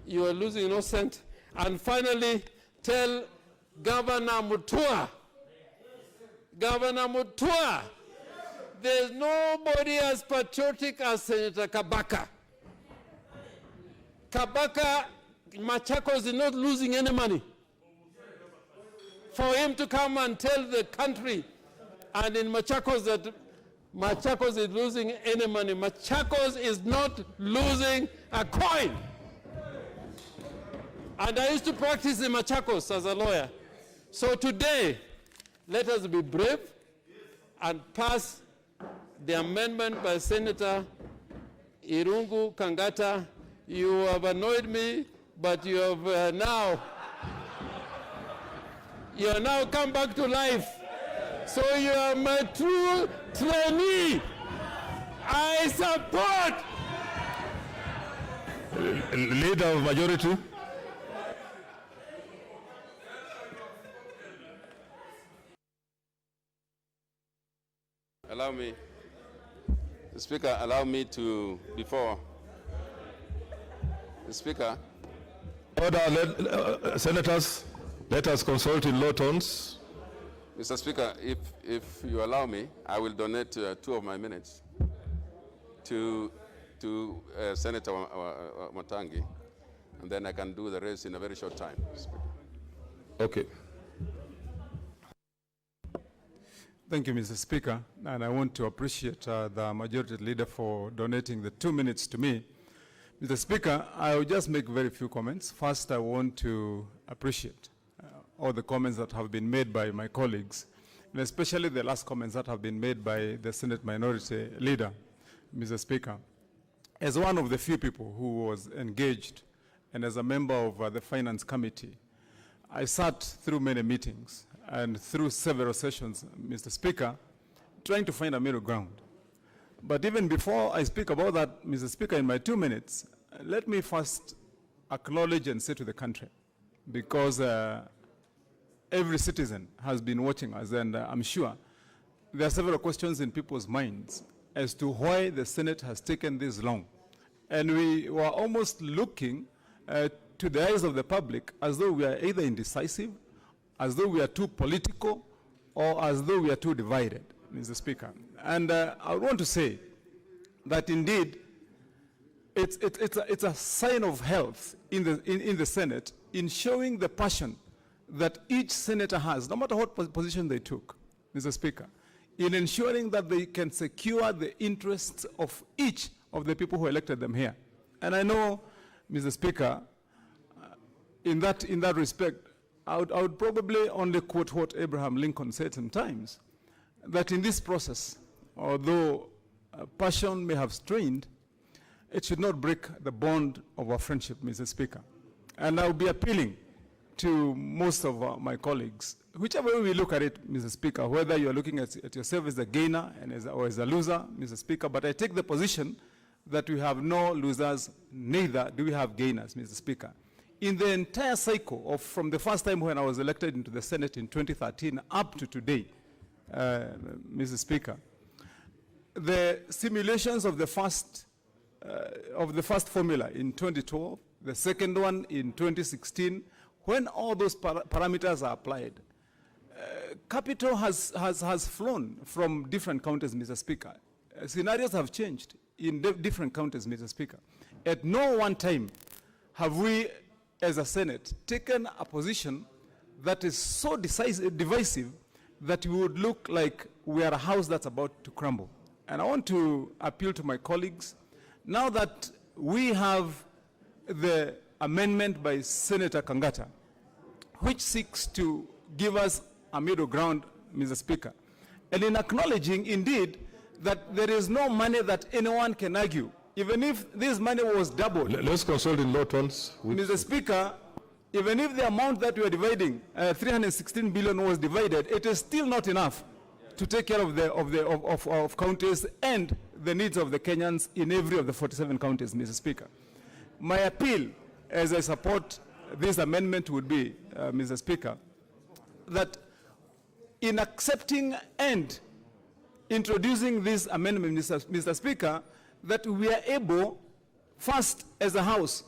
you are losing no cent. And finally, tell Governor Mutua, there's nobody as patriotic as Senator Kabaka. Machakos is not losing any money. For him to come and tell the country, and in Machakos, that Machakos is losing any money. Machakos is not losing a coin. And I used to practice in Machakos as a lawyer. So today, let us be brave and pass the amendment by Senator Irungu Kang'Ata'S. You have annoyed me, but you have now come back to life. So you are my true trainee. I support. Leader of majority. Allow me, the Speaker, allow me to, before, the Speaker. Order, senators, let us consult in low tones. Mr. Speaker, if you allow me, I will donate 2 of my minutes to Senator Motangi, and then I can do the rest in a very short time. Okay. Thank you, Mr. Speaker, and I want to appreciate the Majority Leader for donating the 2 minutes to me. Mr. Speaker, I will just make very few comments. First, I want to appreciate all the comments that have been made by my colleagues, and especially the last comments that have been made by the Senate Minority Leader, Mr. Speaker. As one of the few people who was engaged and as a member of the Finance Committee, I sat through many meetings and through several sessions, Mr. Speaker, trying to find a middle ground. But even before I speak about that, Mr. Speaker, in my 2 minutes, let me first acknowledge and say to the country, because every citizen has been watching us, and I'm sure there are several questions in people's minds as to why the Senate has taken this long. And we were almost looking to the eyes of the public as though we are either indecisive, as though we are too political, or as though we are too divided, Mr. Speaker. And I want to say that indeed it's a sign of health in the Senate in showing the passion that each senator has, no matter what position they took, Mr. Speaker, in ensuring that they can secure the interests of each of the people who elected them here. And I know, Mr. Speaker, in that respect, I would probably only quote what Abraham Lincoln said sometimes, that in this process, although passion may have strained, it should not break the bond of our friendship, Mr. Speaker. And I will be appealing to most of my colleagues, whichever way we look at it, Mr. Speaker, whether you are looking at yourself as a gainer or as a loser, Mr. Speaker, but I take the position that we have no losers, neither do we have gainers, Mr. Speaker. In the entire cycle from the first time when I was elected into the Senate in 2013 up to today, Mr. Speaker, the simulations of the first formula in 2012, the second one in 2016, when all those parameters are applied, capital has flown from different counties, Mr. Speaker. Scenarios have changed in different counties, Mr. Speaker. At no one time have we, as a Senate, taken a position that is so divisive that we would look like we are a house that's about to crumble. And I want to appeal to my colleagues, now that we have the amendment by Senator Kang'Ata, which seeks to give us a middle ground, Mr. Speaker, and in acknowledging, indeed, that there is no money that anyone can argue, even if this money was doubled. Let's consult in law terms. Mr. Speaker, even if the amount that we are dividing, 316 billion was divided, it is still not enough to take care of counties and the needs of the Kenyans in every of the 47 counties, Mr. Speaker. My appeal, as I support this amendment, would be, Mr. Speaker, that in accepting and introducing this amendment, Mr. Speaker, that we are able, first, as a House,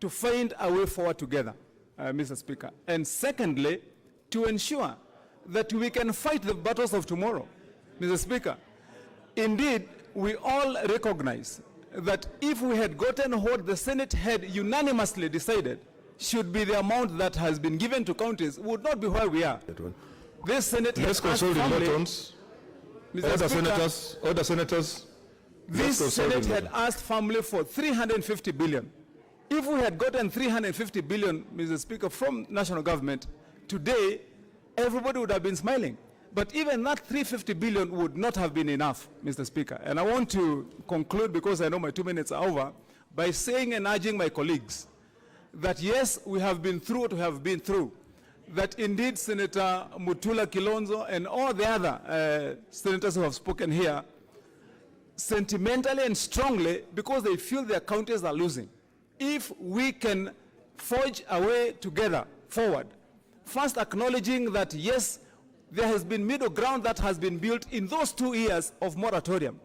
to find a way forward together, Mr. Speaker. And secondly, to ensure that we can fight the battles of tomorrow, Mr. Speaker. Indeed, we all recognize that if we had gotten what the Senate had unanimously decided should be the amount that has been given to counties, we would not be where we are. This Senate Let's consult in law terms. Order senators. This Senate had asked firmly for 350 billion. If we had gotten 350 billion, Mr. Speaker, from national government, today, everybody would have been smiling. But even that 350 billion would not have been enough, Mr. Speaker. And I want to conclude, because I know my 2 minutes are over, by saying and urging my colleagues that yes, we have been through what we have been through. That indeed Senator Mutula Kilonzo and all the other senators who have spoken here, sentimentally and strongly, because they feel their counties are losing. If we can forge a way together forward, first acknowledging that yes, there has been middle ground that has been built in those 2 years of moratorium,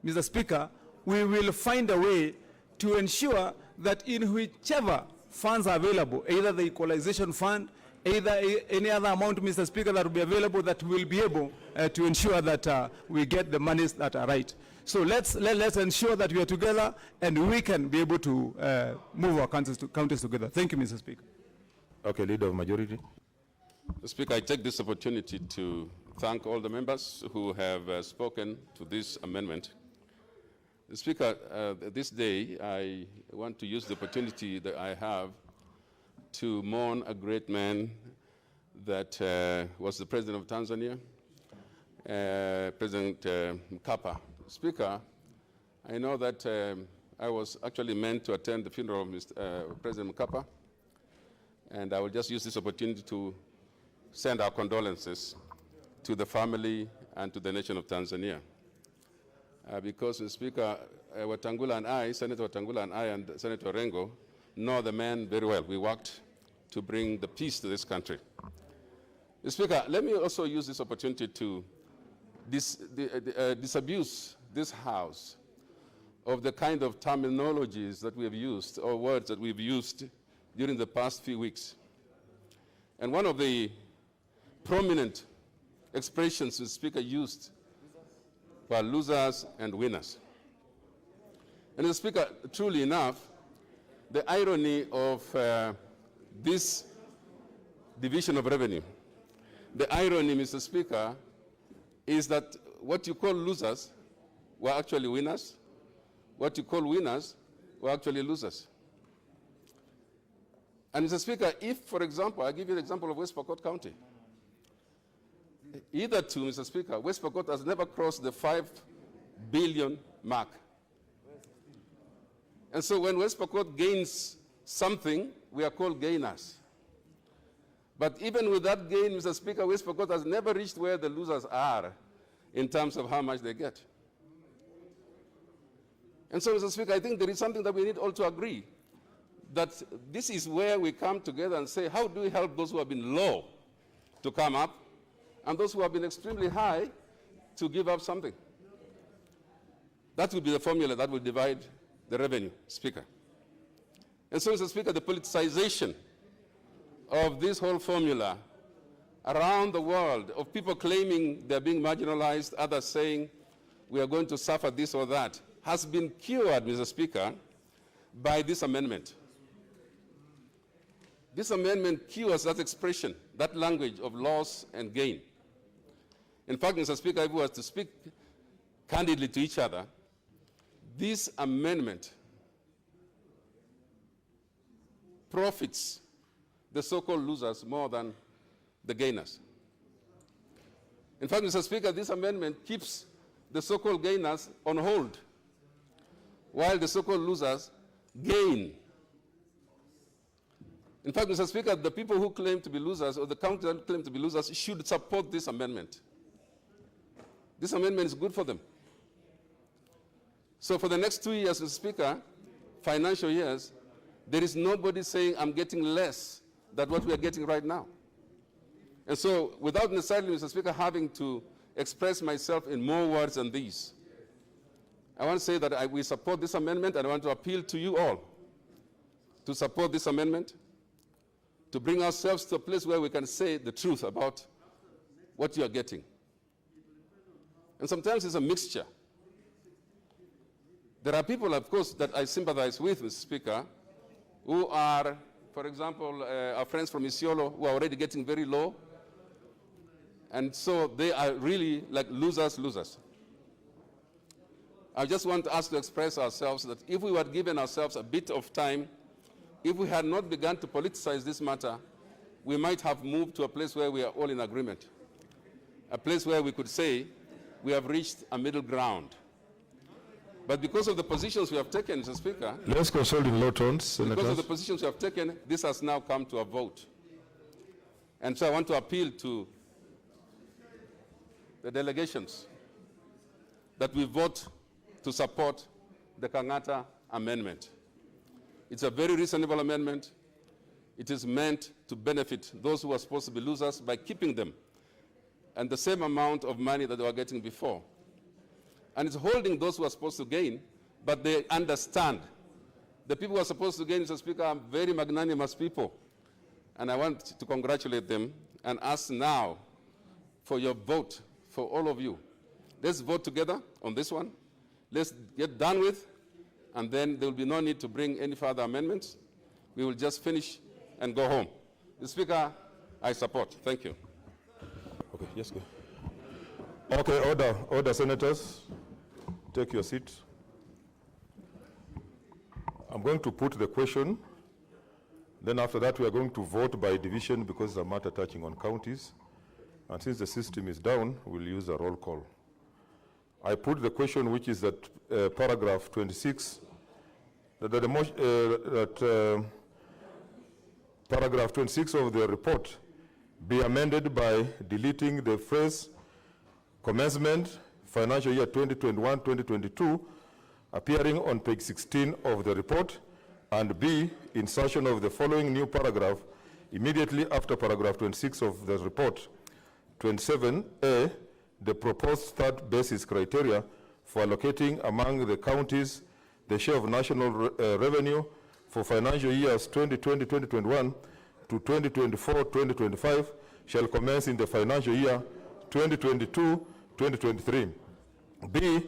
Mr. Speaker, we will find a way to ensure that in whichever funds are available, either the equalization fund, either any other amount, Mr. Speaker, that will be available, that we will be able to ensure that we get the monies that are right. So let's ensure that we are together and we can be able to move our counties together. Thank you, Mr. Speaker. Okay, Leader of Majority. Mr. Speaker, I take this opportunity to thank all the members who have spoken to this amendment. Mr. Speaker, this day I want to use the opportunity that I have to mourn a great man that was the President of Tanzania, President Mkapa. Speaker, I know that I was actually meant to attend the funeral of President Mkapa, and I will just use this opportunity to send our condolences to the family and to the nation of Tanzania. Because, Mr. Speaker, Watangula and I, Senator Watangula and I and Senator Rengo, know the man very well. We worked to bring the peace to this country. Mr. Speaker, let me also use this opportunity to disabuse this House of the kind of terminologies that we have used, or words that we've used during the past few weeks. And one of the prominent expressions the Speaker used were losers and winners. And the Speaker, truly enough, the irony of this division of revenue, the irony, Mr. Speaker, is that what you call losers were actually winners. What you call winners were actually losers. And Mr. Speaker, if, for example, I give you the example of West Pokot County. Either two, Mr. Speaker, West Pokot has never crossed the 5 billion mark. And so when West Pokot gains something, we are called gainers. But even with that gain, Mr. Speaker, West Pokot has never reached where the losers are in terms of how much they get. And so, Mr. Speaker, I think there is something that we need all to agree, that this is where we come together and say, how do we help those who have been low to come up, and those who have been extremely high to give up something? That will be the formula that will divide the revenue, Speaker. And so, Mr. Speaker, the politicization of this whole formula around the world, of people claiming they're being marginalized, others saying we are going to suffer this or that, has been cured, Mr. Speaker, by this amendment. This amendment cures that expression that language of loss and gain. In fact, Mr. Speaker, if we were to speak candidly to each other, this amendment profits the so-called losers more than the gainers. In fact, Mr. Speaker, this amendment keeps the so-called gainers on hold, while the so-called losers gain. In fact, Mr. Speaker, the people who claim to be losers, or the counties that claim to be losers, should support this amendment. This amendment is good for them. So for the next 2 years, Mr. Speaker, financial years, there is nobody saying I'm getting less than what we are getting right now. And so without necessarily, Mr. Speaker, having to express myself in more words than these, I want to say that we support this amendment, and I want to appeal to you all to support this amendment, to bring ourselves to a place where we can say the truth about what you are getting. And sometimes it's a mixture. There are people, of course, that I sympathize with, Mr. Speaker, who are, for example, our friends from Isiolo, who are already getting very low. And so they are really like losers. I just want us to express ourselves that if we had given ourselves a bit of time, if we had not begun to politicize this matter, we might have moved to a place where we are all in agreement, a place where we could say we have reached a middle ground. But because of the positions we have taken, Mr. Speaker, let's consult in low tones, Senators. Because of the positions we have taken, this has now come to a vote. And so I want to appeal to the delegations that we vote to support the Kang'Ata'S amendment. It's a very reasonable amendment. It is meant to benefit those who are supposed to be losers by keeping them and the same amount of money that they were getting before. And it's holding those who are supposed to gain, but they understand. The people who are supposed to gain, Mr. Speaker, are very magnanimous people. And I want to congratulate them and ask now for your vote, for all of you. Let's vote together on this one. Let's get done with, and then there will be no need to bring any further amendments. We will just finish and go home. Mr. Speaker, I support. Thank you. Okay, yes, go. Okay, order, Senators. Take your seat. I'm going to put the question. Then after that, we are going to vote by division because it's a matter touching on counties. And since the system is down, we'll use a roll call. I put the question, which is that paragraph 26, paragraph 26 of the report be amended by deleting the phrase commencement financial year 2021-2022 appearing on page 16 of the report, and B, insertion of the following new paragraph immediately after paragraph 26 of the report. 27A, the proposed third basis criteria for allocating among the counties the share of national revenue for financial years 2020-2021 to 2024-2025 shall commence in the financial year 2022-2023. B,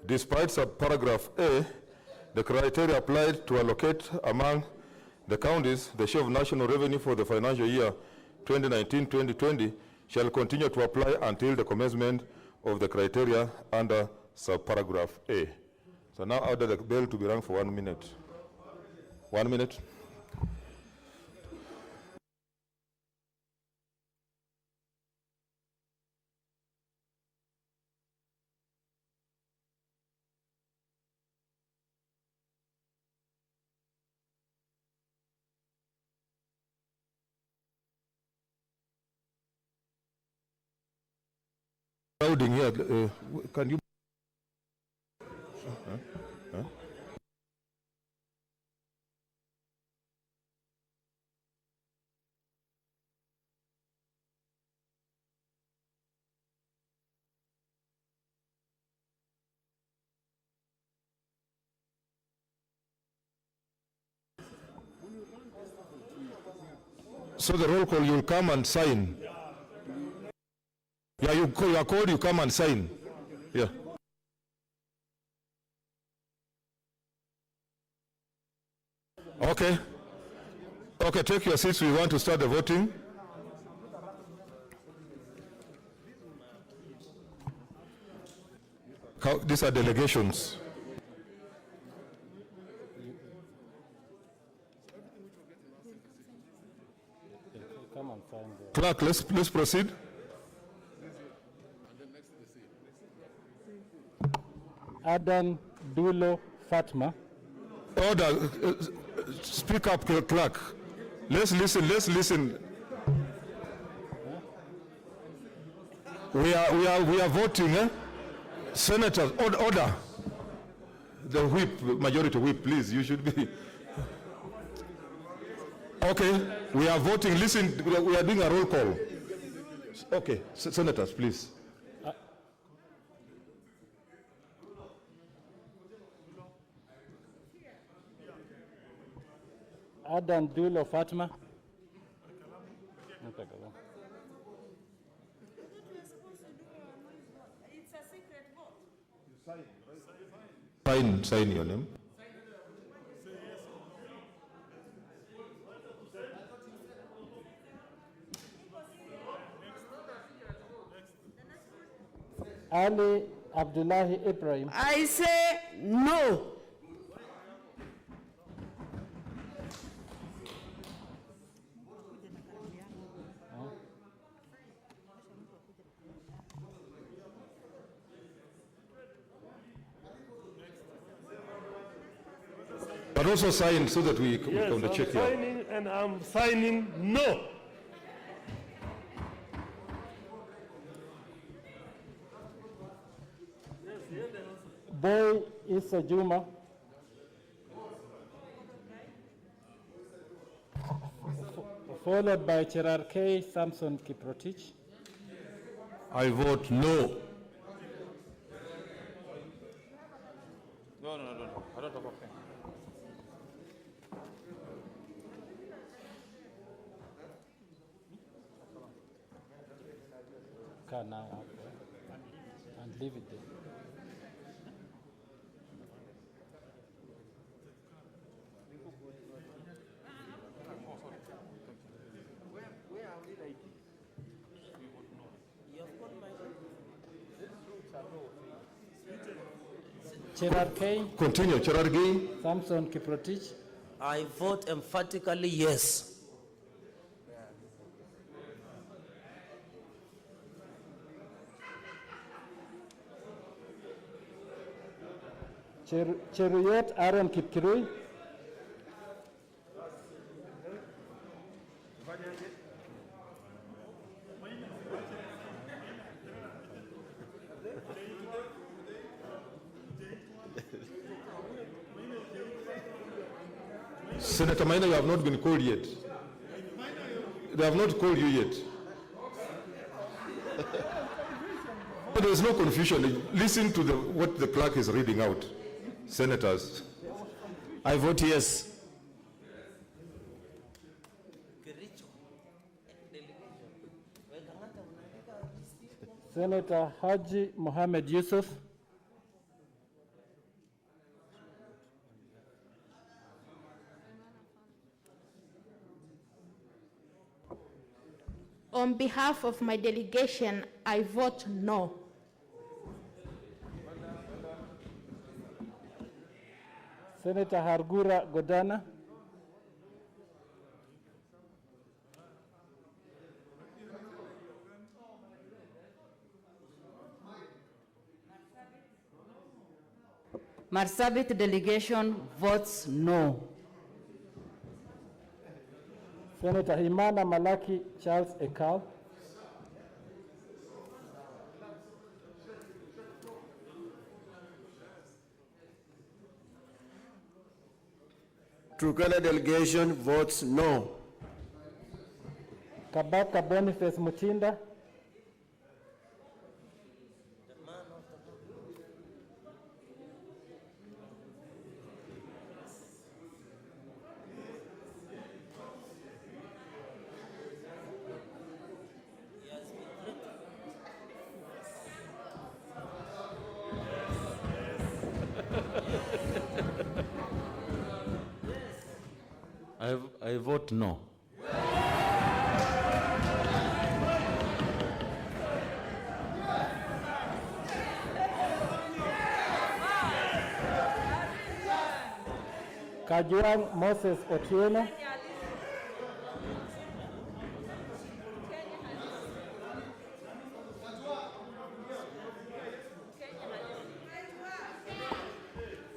despite subparagraph A, the criteria applied to allocate among the counties the share of national revenue for the financial year 2019-2020 shall continue to apply until the commencement of the criteria under subparagraph A. So now I order the bell to be rung for 1 minute. 1 minute. Crowding here, can you? So the roll call, you'll come and sign. Yeah, you are called, you come and sign. Yeah. Okay. Okay, take your seats. We want to start the voting. These are delegations. Come and sign there. Clerk, let's proceed. Adan Dulo Fatma. Order. Speak up, clerk. Let's listen. We are voting, eh? Senators, order. The whip, majority whip, please, you should be. Okay, we are voting. Listen, we are doing a roll call. Okay, senators, please. Adan Dulo Fatma. Sign your name. Ali Abdullahi Ibrahim. I say no. But also sign so that we can check here. Signing, and I'm signing no. Boy Issa Juma. Followed by Cherar K. Samson Kiprotich. I vote no. No, I don't have a pen. Can now and leave it there. Cherar K. Continue, Cherar K. Samson Kiprotich. I vote emphatically yes. Cheruyot Aaron Kipkirui. Senator Maina, you have not been called yet. They have not called you yet. But there is no confusion. Listen to what the clerk is reading out. Senators. I vote yes. Senator Haji Mohammed Yusuf. On behalf of my delegation, I vote no. Senator Hargura Godana. Marsabit delegation votes no. Senator Himana Malaki Charles Ekal. Turkana delegation votes no. Kabaka Boniface Mutinda. I vote no. Kajwang Moses Otieno.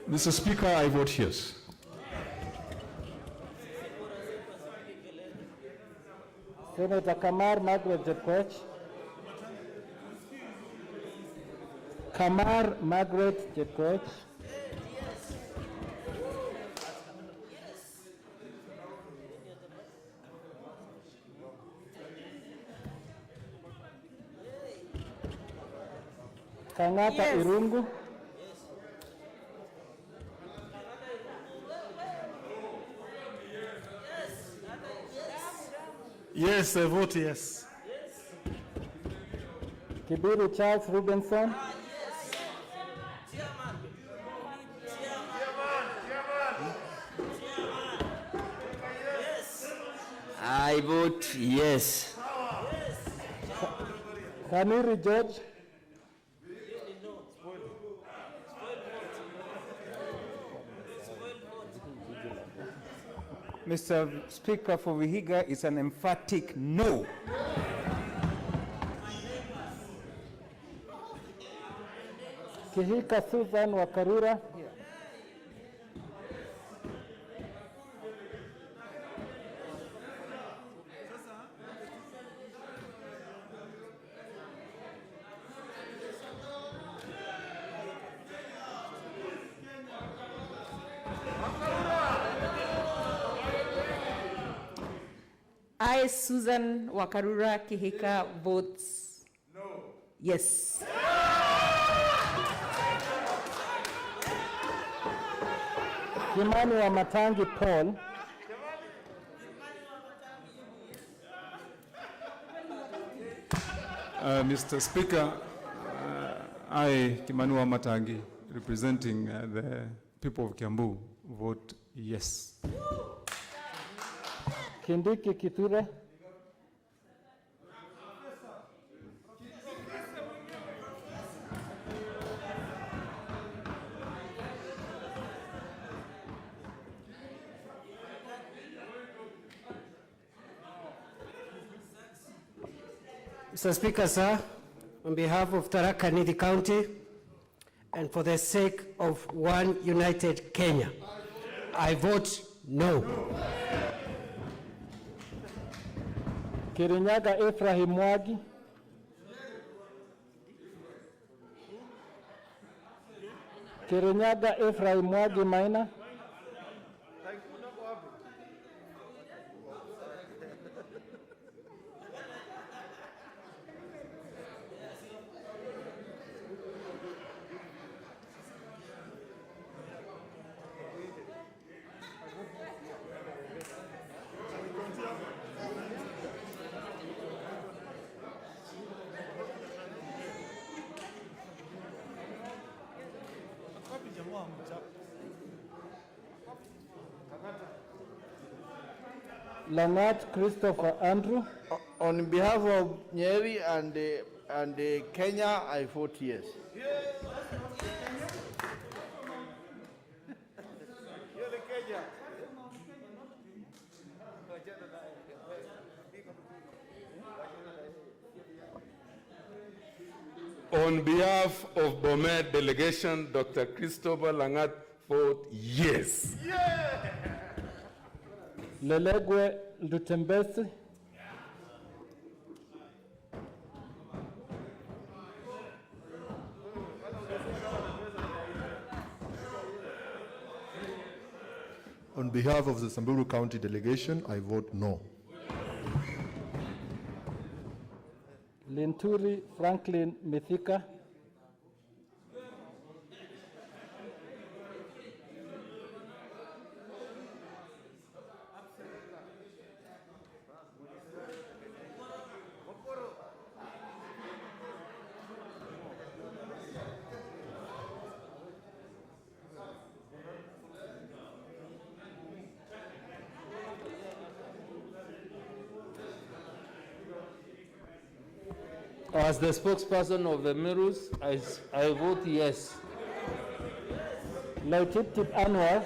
Mr. Speaker, I vote yes. Senator Kamar Margaret Jepkoech. Kamar Margaret Jepkoech. Kang'Ata'S Irungu. Yes, I vote yes. Kibiru Charles Rubenson. I vote yes. Kanuri George. Mr. Speaker, for Vihiga, it's an emphatic no. Kihika Susan Wakarura. I, Susan Wakarura Kihika, votes no. Yes. Kimani wa Matangi Paul. Mr. Speaker, I, Kimanua Matangi, representing the people of Kiambu, vote yes. Kindiki Kithure. Mr. Speaker, sir, on behalf of Tharaka Nithi County and for the sake of one united Kenya, I vote no. Kirinyaga Ephraim Mwagi. Kirinyaga Ephraim Mwagi Maina. Langat Christopher Andrew. On behalf of Nyeri and Kenya, I vote yes. On behalf of Bomet delegation, Dr. Christopher Langat vote yes. Lelegwe Lutembesi. On behalf of the Samburu County delegation, I vote no. Linturi Franklin Mithika. As the spokesperson of the Merus, I vote yes. Lautip Anwar.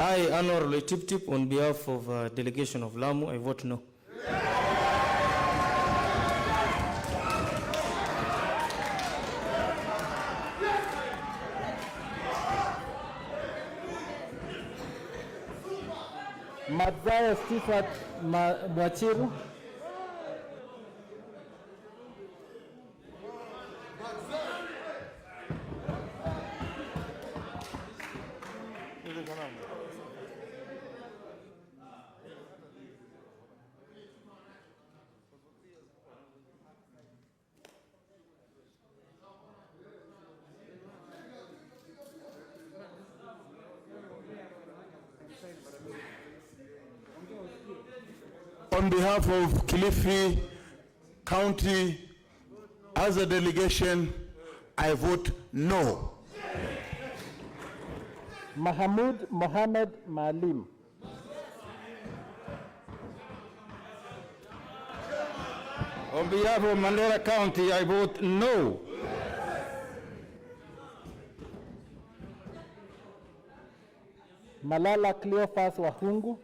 I, Anwar Tip Tip, on behalf of delegation of Lamu, I vote no. Mazaya Stefat Mwachiru. On behalf of Kilifi County, as a delegation, I vote no. Mahmoud Mohamed Maalim. On behalf of Mandera County, I vote no. Malala Cleophas Wahungu.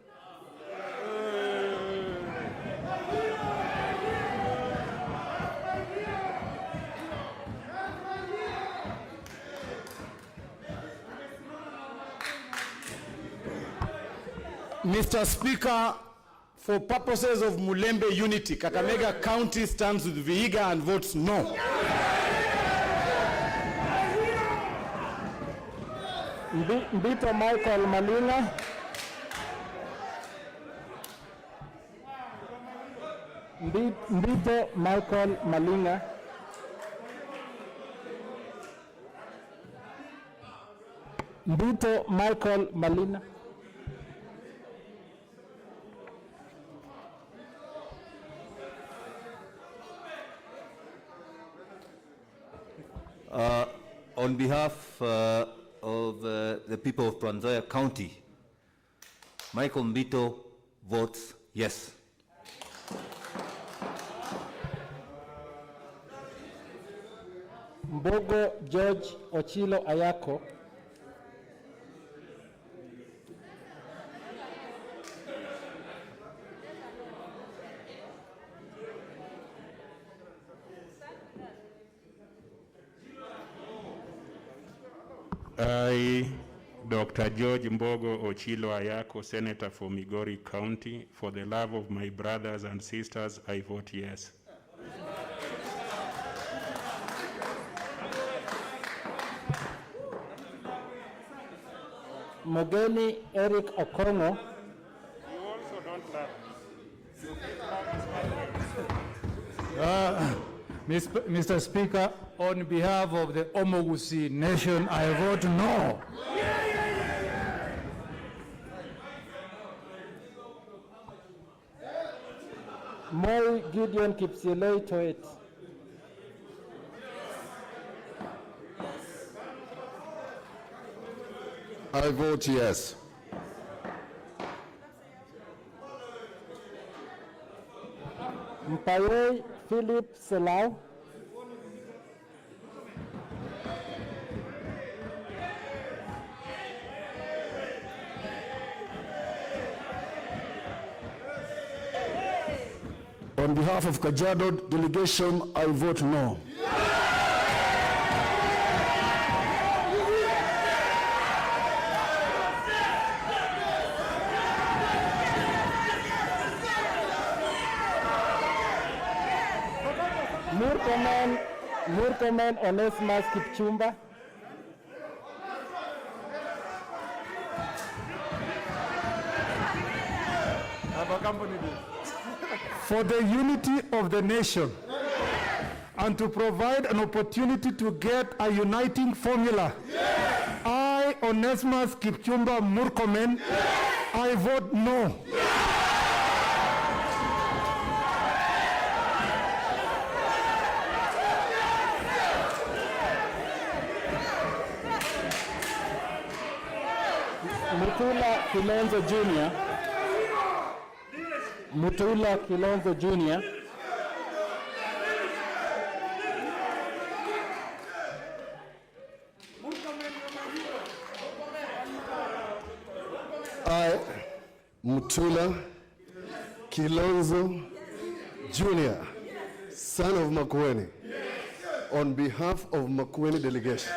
Mr. Speaker, for purposes of Mulembe unity, Kakamega County stands with Vihiga and votes no. Mbito Michael Malina. Mbito Michael Malina. Mbito Michael Malina. On behalf of the people of Trans Nzoia County, Michael Mbito votes yes. Mbogo George Ochilo Ayako. I, Dr. George Mbogo Ochilo Ayako, Senator for Migori County, for the love of my brothers and sisters, I vote yes. Mogeni Eric Okono. You also don't laugh. Mr. Speaker, on behalf of the Omogusi Nation, I vote no. Moi Gideon Kipsilei Toet. I vote yes. Mpaye Philip Selau. On behalf of Kajiado delegation, I vote no. Murkomen Onesimus Kipchumba. For the unity of the nation and to provide an opportunity to get a uniting formula, I, Onesimus Kipchumba Murkomen, I vote no. Mutula Kilonzo Jr. Mutula Kilonzo Jr. I, Mutula Kilonzo Jr., son of Makueni, on behalf of Makueni delegation,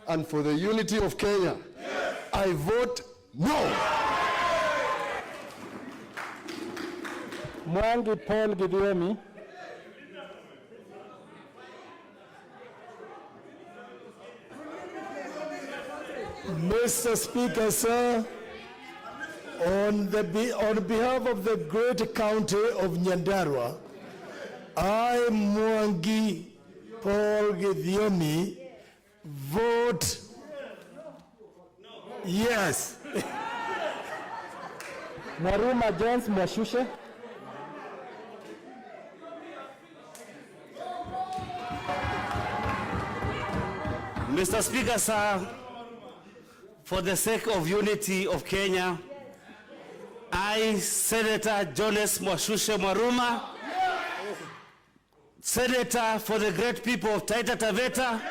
and for the unity of Kenya, I vote no. Mwangi Paul Gidiomi. Mr. Speaker, sir, on behalf of the great county of Nyandarua, I, Mwangi Paul Gidiomi, vote yes. Mwaruma Jones Mwashushe. Mr. Speaker, sir, for the sake of unity of Kenya, I, Senator Jones Mwashushe Mwaruma, Senator for the great people of Taita Taveta,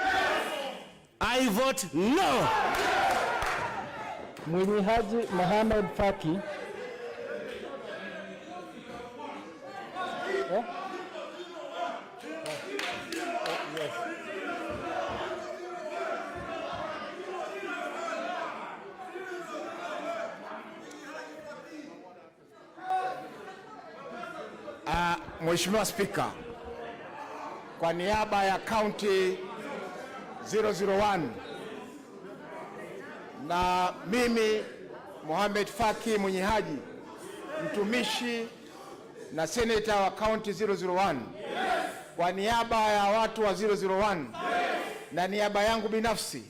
I vote no. Mwinyi Haji Mohamed Faki. Mheshimiwa Spika, kwa niaba ya County 001 na mimi Mohamed Faki Mwinyi Haji, mtumishi na senator wa County 001, kwa niaba ya watu wa 001 na niaba yangu binafsi,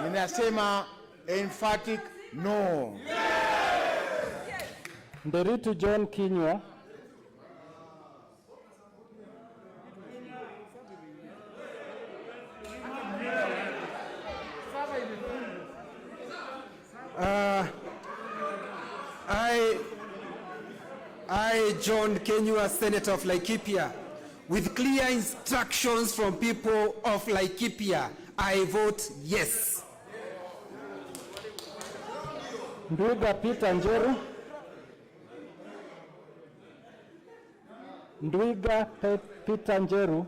ninasema emphatic no. Nderitu John Kinyua. I, John Kenyua, Senator of Laikipia, with clear instructions from people of Laikipia, I vote yes. Ndwiga Peter Njeru. Ndwiga Peter Njeru.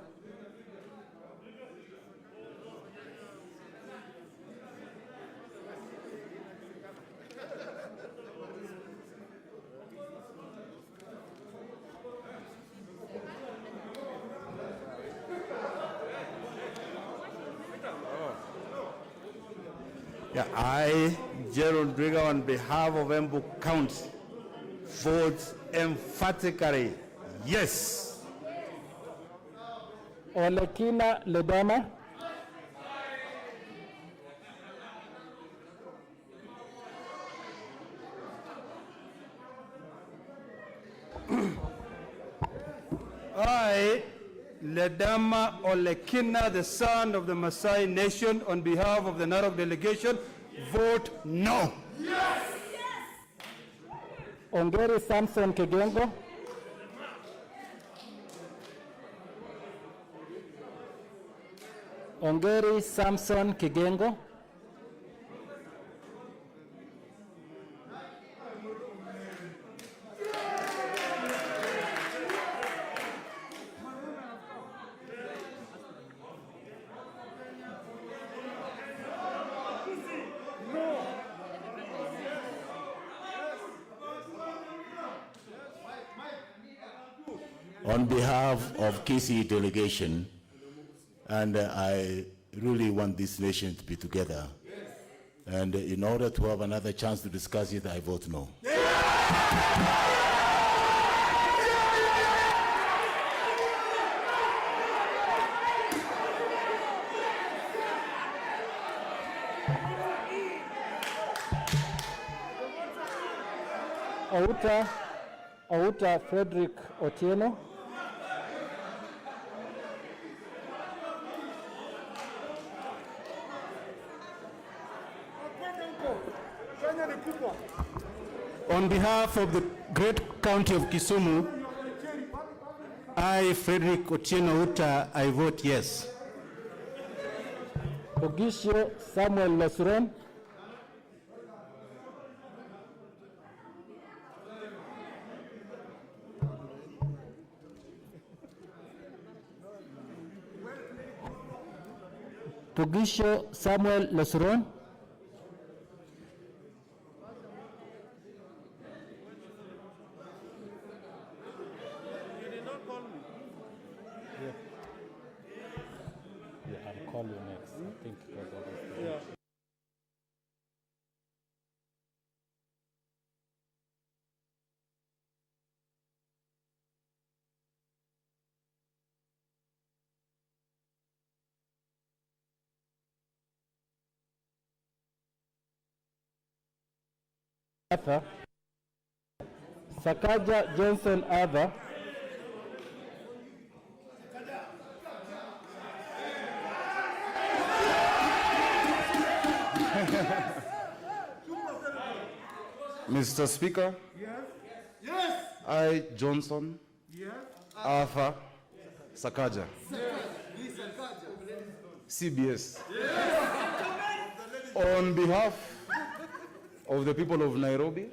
I, Gerald Drigger, on behalf of Embu County, vote emphatically yes. Olekina Ledama. I, Ledama Olekina, the son of the Maasai Nation, on behalf of the Narok delegation, vote no. Yes. Ongeri Samson Kigengo. Ongeri Samson Kigengo. On behalf of KC delegation, and I really want this nation to be together. And in order to have another chance to discuss it, I vote no. Outa Frederick Otieno. On behalf of the great county of Kisumu, I, Frederick Otieno Uta, I vote yes. Ogisio Samuel Losuron. Pugisho Samuel Lesuron. I'll call you next. I think because of this. Arthur. Sakaja Johnson Arthur. Mr. Speaker, Yes. I, Johnson, Yes. Arthur, Sakaja, CBS. On behalf of the people of Nairobi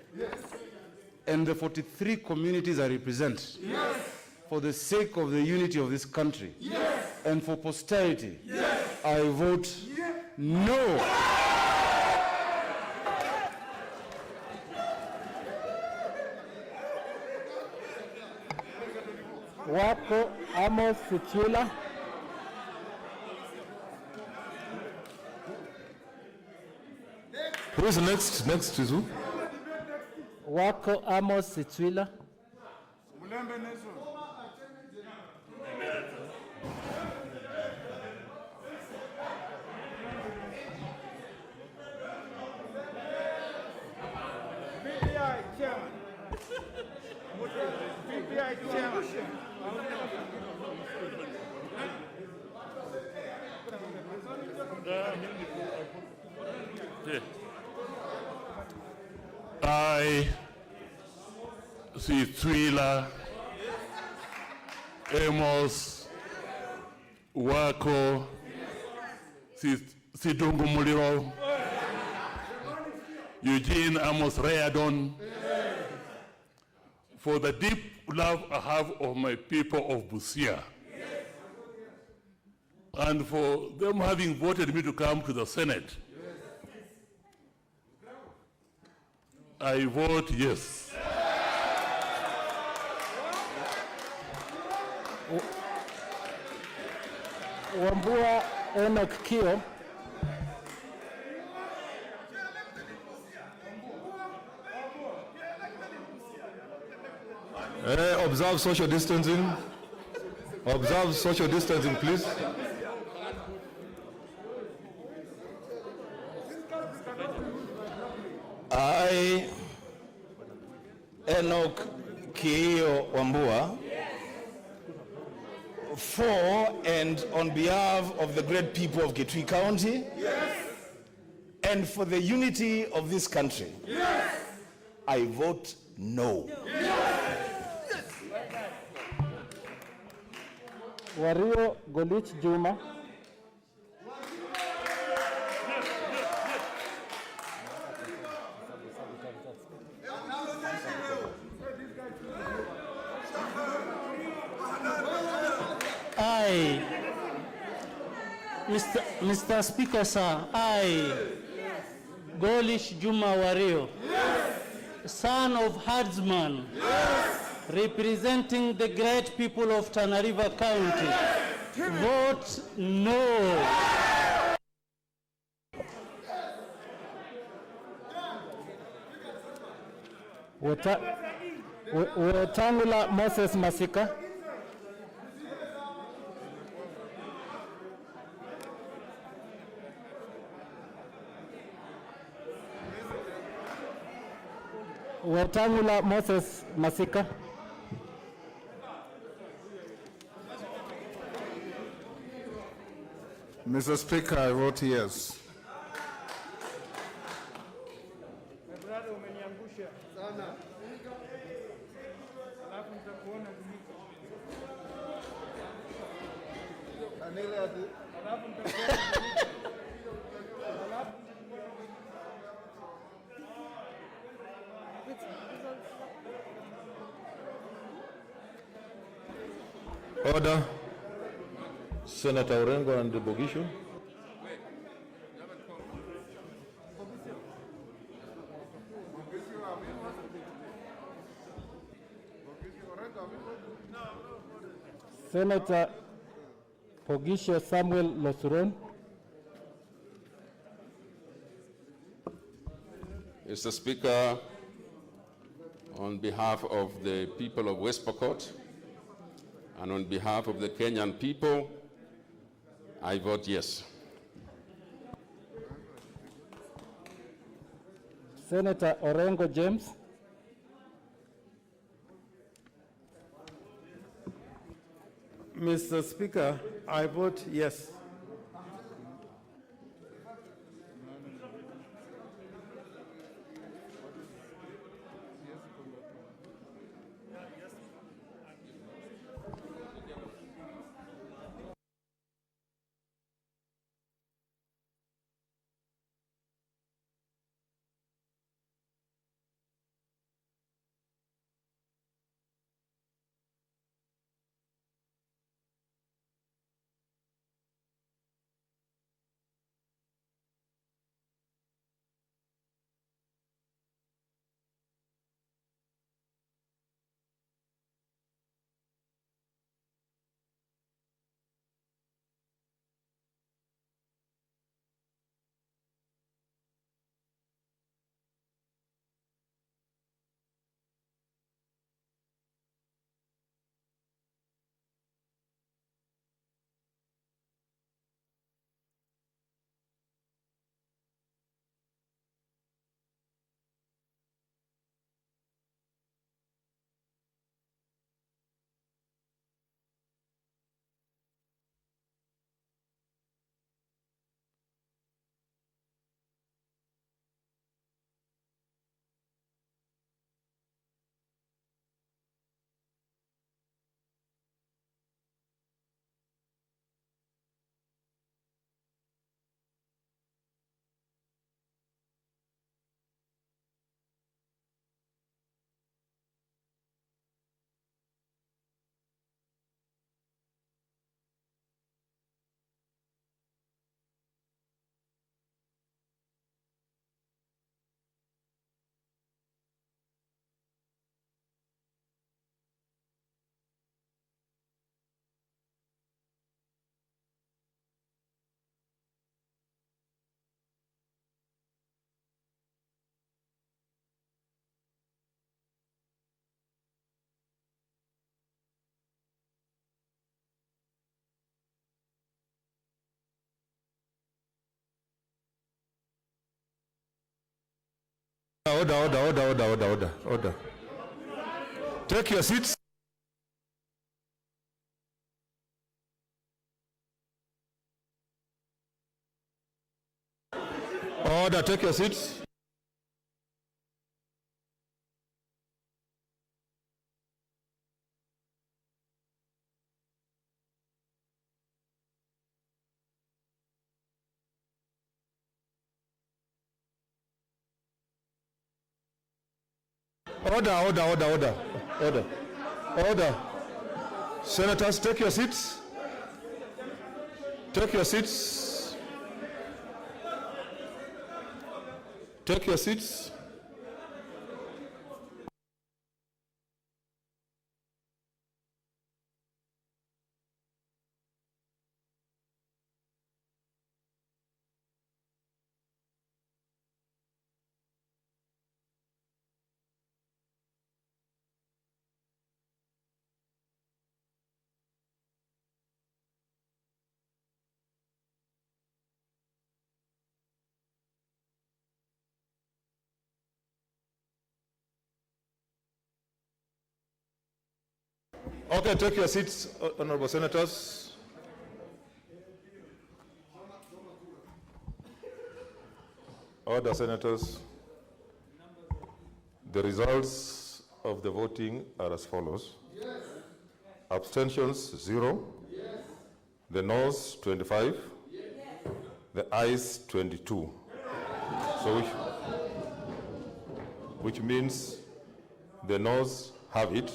and the 43 communities I represent, for the sake of the unity of this country and for posterity, I vote no. Wako Amos Sitwila. Who is next? Next is who? Wako Amos Sitwila. I, Sitwila, Amos, Wako, Sidungu Muliro, Eugene Amos Rayadon, for the deep love I have of my people of Busia, and for them having voted me to come to the Senate. I vote yes. Wambua Enoch Kio. Observe social distancing. Observe social distancing, please. I, Enoch Kio Wambua, for and on behalf of the great people of Kitui County, and for the unity of this country, I vote no. Wario Golich Juma. I, Mr. Speaker, sir, I, Golish Juma Wario, son of herdsman, representing the great people of Tana River County, vote no. Wetangula Moses Masika. Wetangula Moses Masika. Mr. Speaker, I vote yes. Order. Senator Orengo and Bogisho. Senator Pogisho Samuel Losuron. Mr. Speaker, on behalf of the people of West Pokot and on behalf of the Kenyan people, I vote yes. Senator Orengo James. Mr. Speaker, I vote yes. Order. Take your seats. Order, take your seats. Order. Senators, take your seats. Take your seats. Take your seats. Okay, take your seats, honorable senators. Order, senators. The results of the voting are as follows. Yes. Abstentions, 0. Yes. The noes, 25. Yes. The ayes, 22. So which means the noes have it.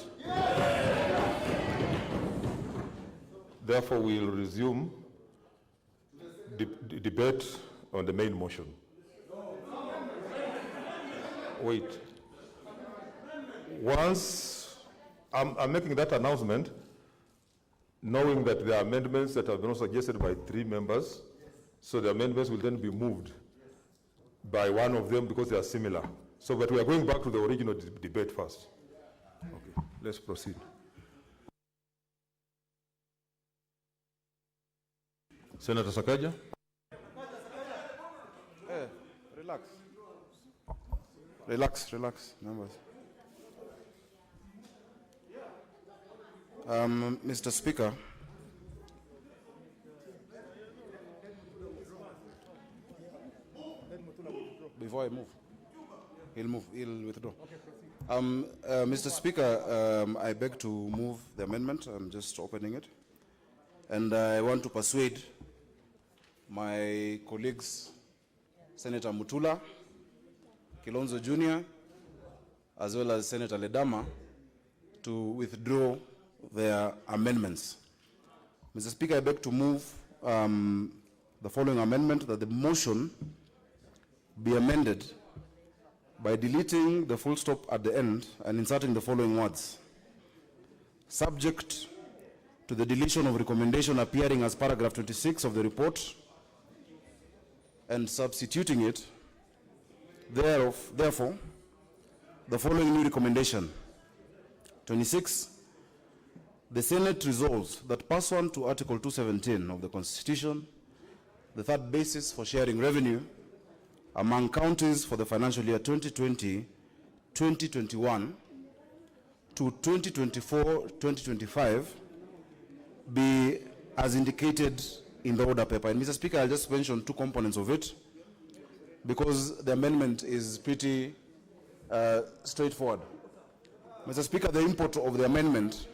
Therefore, we will resume the debate on the main motion. Wait. Once I'm making that announcement, knowing that there are amendments that have been suggested by 3 members, so the amendments will then be moved by one of them because they are similar. So, but we are going back to the original debate first. Okay, let's proceed. Senator Sakaja. Relax. Relax, members. Mr. Speaker, before I move, he'll withdraw. Mr. Speaker, I beg to move the amendment. I'm just opening it. And I want to persuade my colleagues, Senator Mutula, Kilonzo Jr., as well as Senator Ledama, to withdraw their amendments. Mr. Speaker, I beg to move the following amendment, that the motion be amended by deleting the full stop at the end and inserting the following words: subject to the deletion of recommendation appearing as paragraph 26 of the report, and substituting it, therefore, the following new recommendation. 26, the Senate resolves that pursuant to Article 217 of the Constitution, the third basis for sharing revenue among counties for the financial year 2020-2021 to 2024-2025 be as indicated in the order paper. And Mr. Speaker, I'll just mention 2 components of it because the amendment is pretty straightforward. Mr. Speaker, the import of the amendment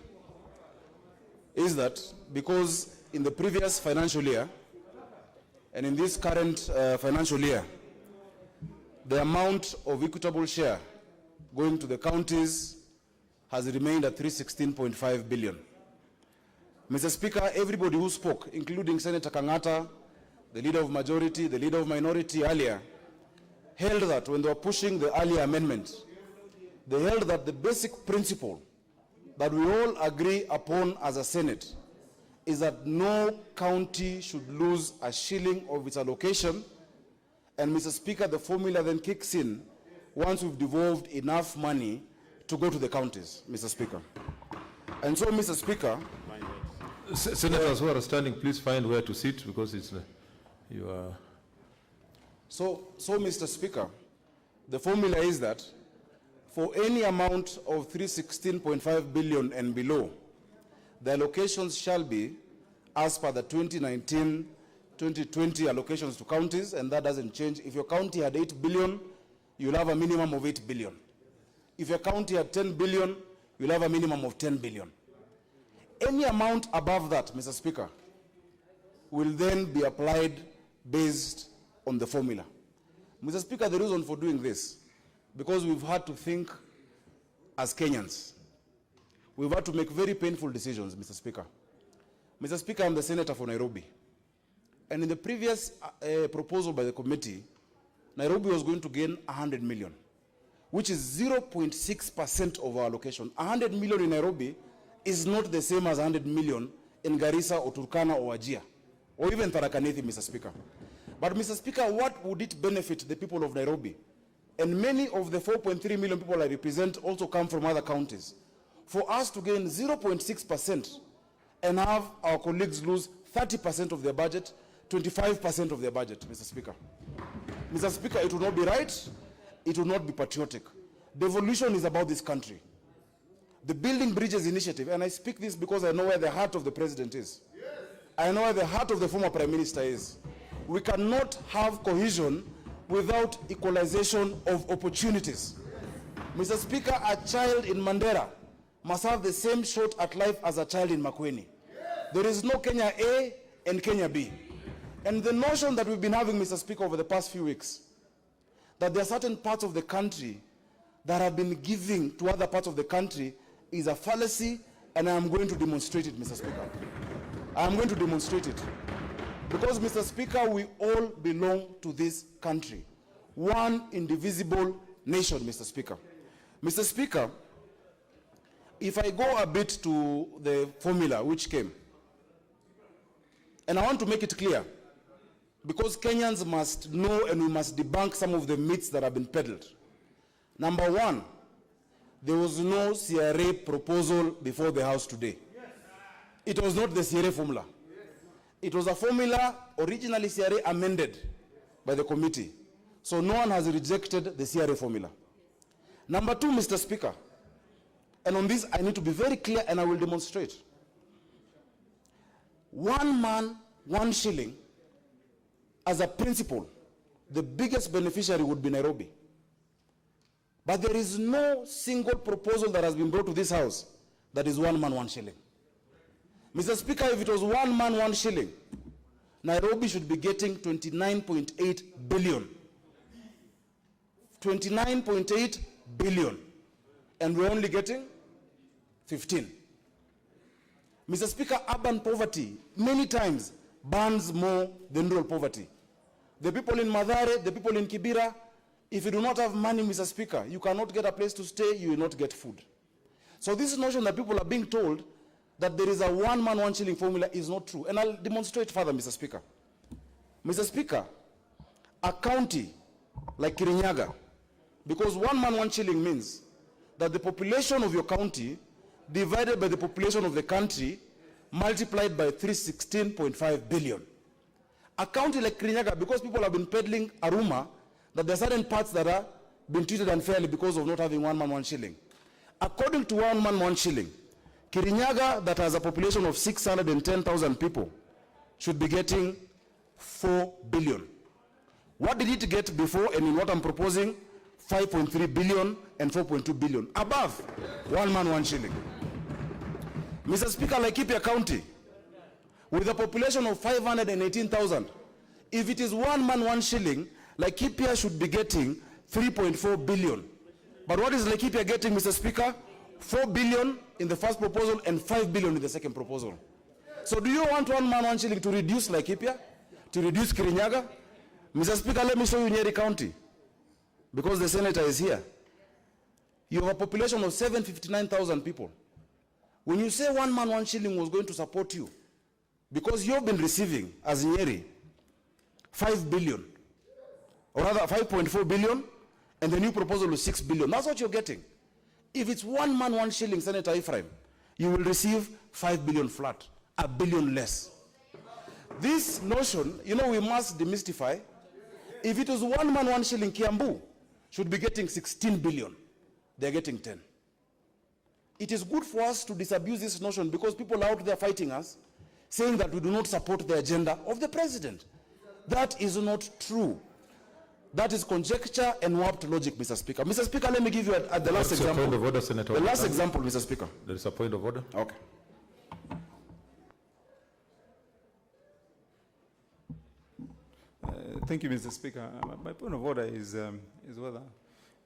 is that because in the previous financial year and in this current financial year, the amount of equitable share going to the counties has remained at 316.5 billion. Mr. Speaker, everybody who spoke, including Senator Kang'Ata'S, the leader of majority, the leader of minority earlier, held that when they were pushing the earlier amendment, they held that the basic principle that we all agree upon as a Senate is that no county should lose a shilling of its allocation. And Mr. Speaker, the formula then kicks in once we've devolved enough money to go to the counties, Mr. Speaker. And so, Mr. Speaker, Senators who are standing, please find where to sit because it's you are. So, Mr. Speaker, the formula is that for any amount of 316.5 billion and below, the allocations shall be as per the 2019-2020 allocations to counties, and that doesn't change. If your county had 8 billion, you'll have a minimum of 8 billion. If your county had 10 billion, you'll have a minimum of 10 billion. Any amount above that, Mr. Speaker, will then be applied based on the formula. Mr. Speaker, the reason for doing this, because we've had to think as Kenyans. We've had to make very painful decisions, Mr. Speaker. Mr. Speaker, I'm the senator for Nairobi. And in the previous proposal by the committee, Nairobi was going to gain 100 million, which is 0.6% of our allocation. 100 million in Nairobi is not the same as 100 million in Garissa or Turkana or Wajir, or even Tharaka Nithi, Mr. Speaker. But, Mr. Speaker, what would it benefit the people of Nairobi? And many of the 4.3 million people I represent also come from other counties. For us to gain 0.6% and have our colleagues lose 30% of their budget, 25% of their budget, Mr. Speaker. Mr. Speaker, it will not be right. It will not be patriotic. Devolution is about this country. The Building Bridges initiative, and I speak this because I know where the heart of the president is. I know where the heart of the former prime minister is. We cannot have cohesion without equalization of opportunities. Mr. Speaker, a child in Mandera must have the same shot at life as a child in Makueni. There is no Kenya A and Kenya B. And the notion that we've been having, Mr. Speaker, over the past few weeks, that there are certain parts of the country that have been giving to other parts of the country is a fallacy, and I am going to demonstrate it, Mr. Speaker. I am going to demonstrate it. Because, Mr. Speaker, we all belong to this country. One indivisible nation, Mr. Speaker. Mr. Speaker, if I go a bit to the formula which came, And I want to make it clear, because Kenyans must know and we must debunk some of the myths that have been peddled. Number one, there was no CRA proposal before the House today. It was not the CRA formula. It was a formula originally CRA amended by the committee. So no one has rejected the CRA formula. Number two, Mr. Speaker, and on this I need to be very clear and I will demonstrate. 1 man, 1 shilling, as a principle, the biggest beneficiary would be Nairobi. But there is no single proposal that has been brought to this House that is 1 man, 1 shilling. Mr. Speaker, if it was 1 man, 1 shilling, Nairobi should be getting 29.8 billion. 29.8 billion. And we're only getting 15. Mr. Speaker, urban poverty many times burns more than rural poverty. The people in Mathare, the people in Kibera, if you do not have money, Mr. Speaker, you cannot get a place to stay, you will not get food. So this notion that people are being told that there is a 1 man, 1 shilling formula is not true. And I'll demonstrate further, Mr. Speaker. Mr. Speaker, a county like Kirinyaga, because 1 man, 1 shilling means that the population of your county divided by the population of the country multiplied by 316.5 billion. A county like Kirinyaga, because people have been peddling a rumor that there are certain parts that are being treated unfairly because of not having 1 man, 1 shilling. According to 1 man, 1 shilling, Kirinyaga, that has a population of 610,000 people, should be getting 4 billion. What did it get before, and in what I'm proposing, 5.3 billion and 4.2 billion, above 1 man, 1 shilling. Mr. Speaker, Laikipia County, with a population of 518,000, if it is 1 man, 1 shilling, Laikipia should be getting 3.4 billion. But what is Laikipia getting, Mr. Speaker? 4 billion in the first proposal and 5 billion in the second proposal. So do you want 1 man, 1 shilling to reduce Laikipia? To reduce Kirinyaga? Mr. Speaker, let me show you Nyeri County, because the senator is here. You have a population of 759,000 people. When you say 1 man, 1 shilling was going to support you, because you've been receiving, as Nyeri, 5 billion, or rather 5.4 billion, and the new proposal is 6 billion. That's what you're getting. If it's 1 man, 1 shilling, Senator Ephraim, you will receive 5 billion flat, a billion less. This notion, you know, we must demystify. If it was 1 man, 1 shilling, Kiambu should be getting 16 billion. They're getting 10. It is good for us to disabuse this notion, because people are out there fighting us, saying that we do not support the agenda of the president. That is not true. That is conjecture and warped logic, Mr. Speaker. Mr. Speaker, let me give you the last example. Point of order, Senator. The last example, Mr. Speaker. There is a point of order. Okay. Thank you, Mr. Speaker. My point of order is whether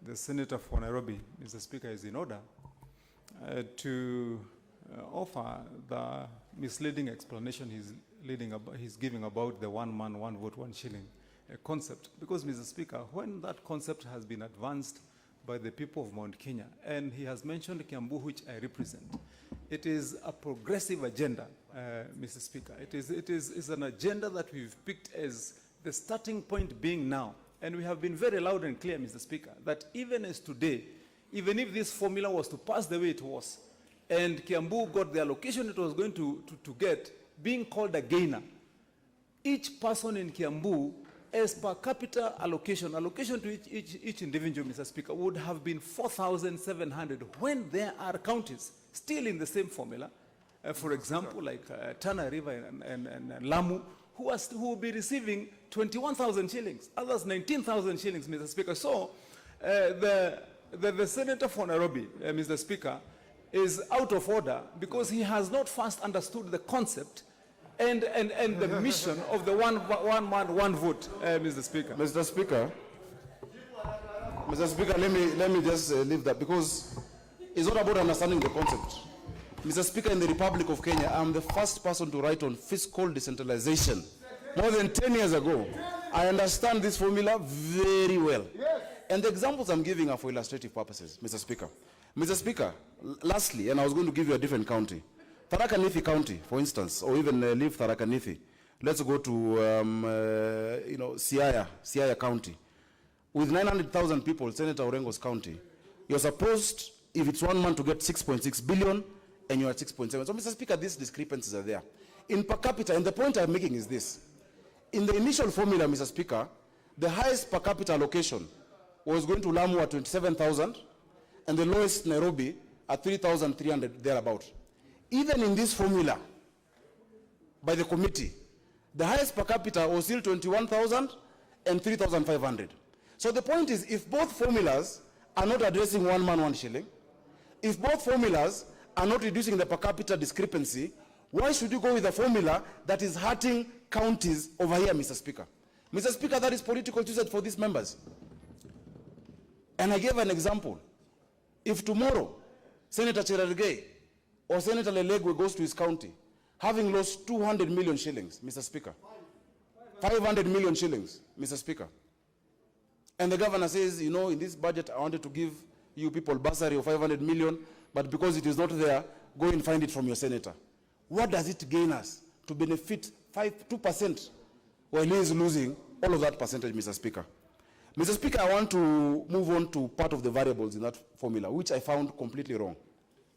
the Senator for Nairobi, Mr. Speaker, is in order to offer the misleading explanation he's giving about the 1 man, 1 vote, 1 shilling concept. Because, Mr. Speaker, when that concept has been advanced by the people of Mount Kenya, and he has mentioned Kiambu, which I represent, it is a progressive agenda, Mr. Speaker. It is an agenda that we've picked as the starting point being now. And we have been very loud and clear, Mr. Speaker, that even as today, even if this formula was to pass the way it was, and Kiambu got the allocation it was going to get, being called a gainer, each person in Kiambu, as per capita allocation to each individual, Mr. Speaker, would have been 4,700, when there are counties still in the same formula, for example, like Tana River and Lamu, who will be receiving 21,000 shillings, others 19,000 shillings, Mr. Speaker. So the Senator for Nairobi, Mr. Speaker, is out of order, because he has not first understood the concept and the mission of the one man, 1 vote, Mr. Speaker. Mr. Speaker, let me just leave that, because it's not about understanding the concept. Mr. Speaker, in the Republic of Kenya, I'm the first person to write on fiscal decentralization. More than 10 years ago, I understand this formula very well. And the examples I'm giving are for illustrative purposes, Mr. Speaker. Mr. Speaker, lastly, and I was going to give you a different county. Tharaka Nithi County, for instance, or even leave Tharaka Nithi. let's go to, Siaya County. With 900,000 people, Senator Orengo's county, you're supposed, if it's 1 month, to get 6.6 billion, and you're at 6.7. So, Mr. Speaker, these discrepancies are there. In per capita, and the point I'm making is this. In the initial formula, Mr. Speaker, the highest per capita allocation was going to Lamu at 27,000, and the lowest Nairobi at 3,300, thereabout. Even in this formula, by the committee, the highest per capita was still 21,000 and 3,500. So the point is, if both formulas are not addressing 1 man, 1 shilling, if both formulas are not reducing the per capita discrepancy, why should you go with a formula that is hurting counties over here, Mr. Speaker? Mr. Speaker, that is political suicide for these members. And I gave an example. If tomorrow, Senator Cherargei or Senator Lelegwe goes to his county, having lost 200 million shillings, Mr. Speaker, 500 million shillings, Mr. Speaker, and the governor says, in this budget, I wanted to give you people bursary of 500 million, but because it is not there, go and find it from your senator. What does it gain us to benefit 2% while he is losing all of that percentage, Mr. Speaker? Mr. Speaker, I want to move on to part of the variables in that formula, which I found completely wrong.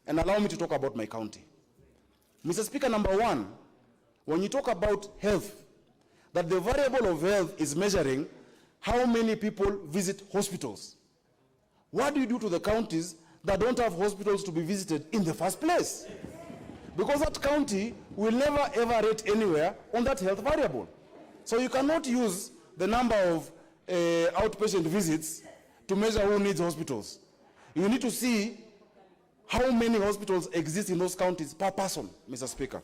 And allow me to talk about my county. Mr. Speaker, number one, when you talk about health, that the variable of health is measuring how many people visit hospitals. What do you do to the counties that don't have hospitals to be visited in the first place? Because that county will never ever rate anywhere on that health variable. So you cannot use the number of outpatient visits to measure who needs hospitals. You need to see how many hospitals exist in those counties per person, Mr. Speaker.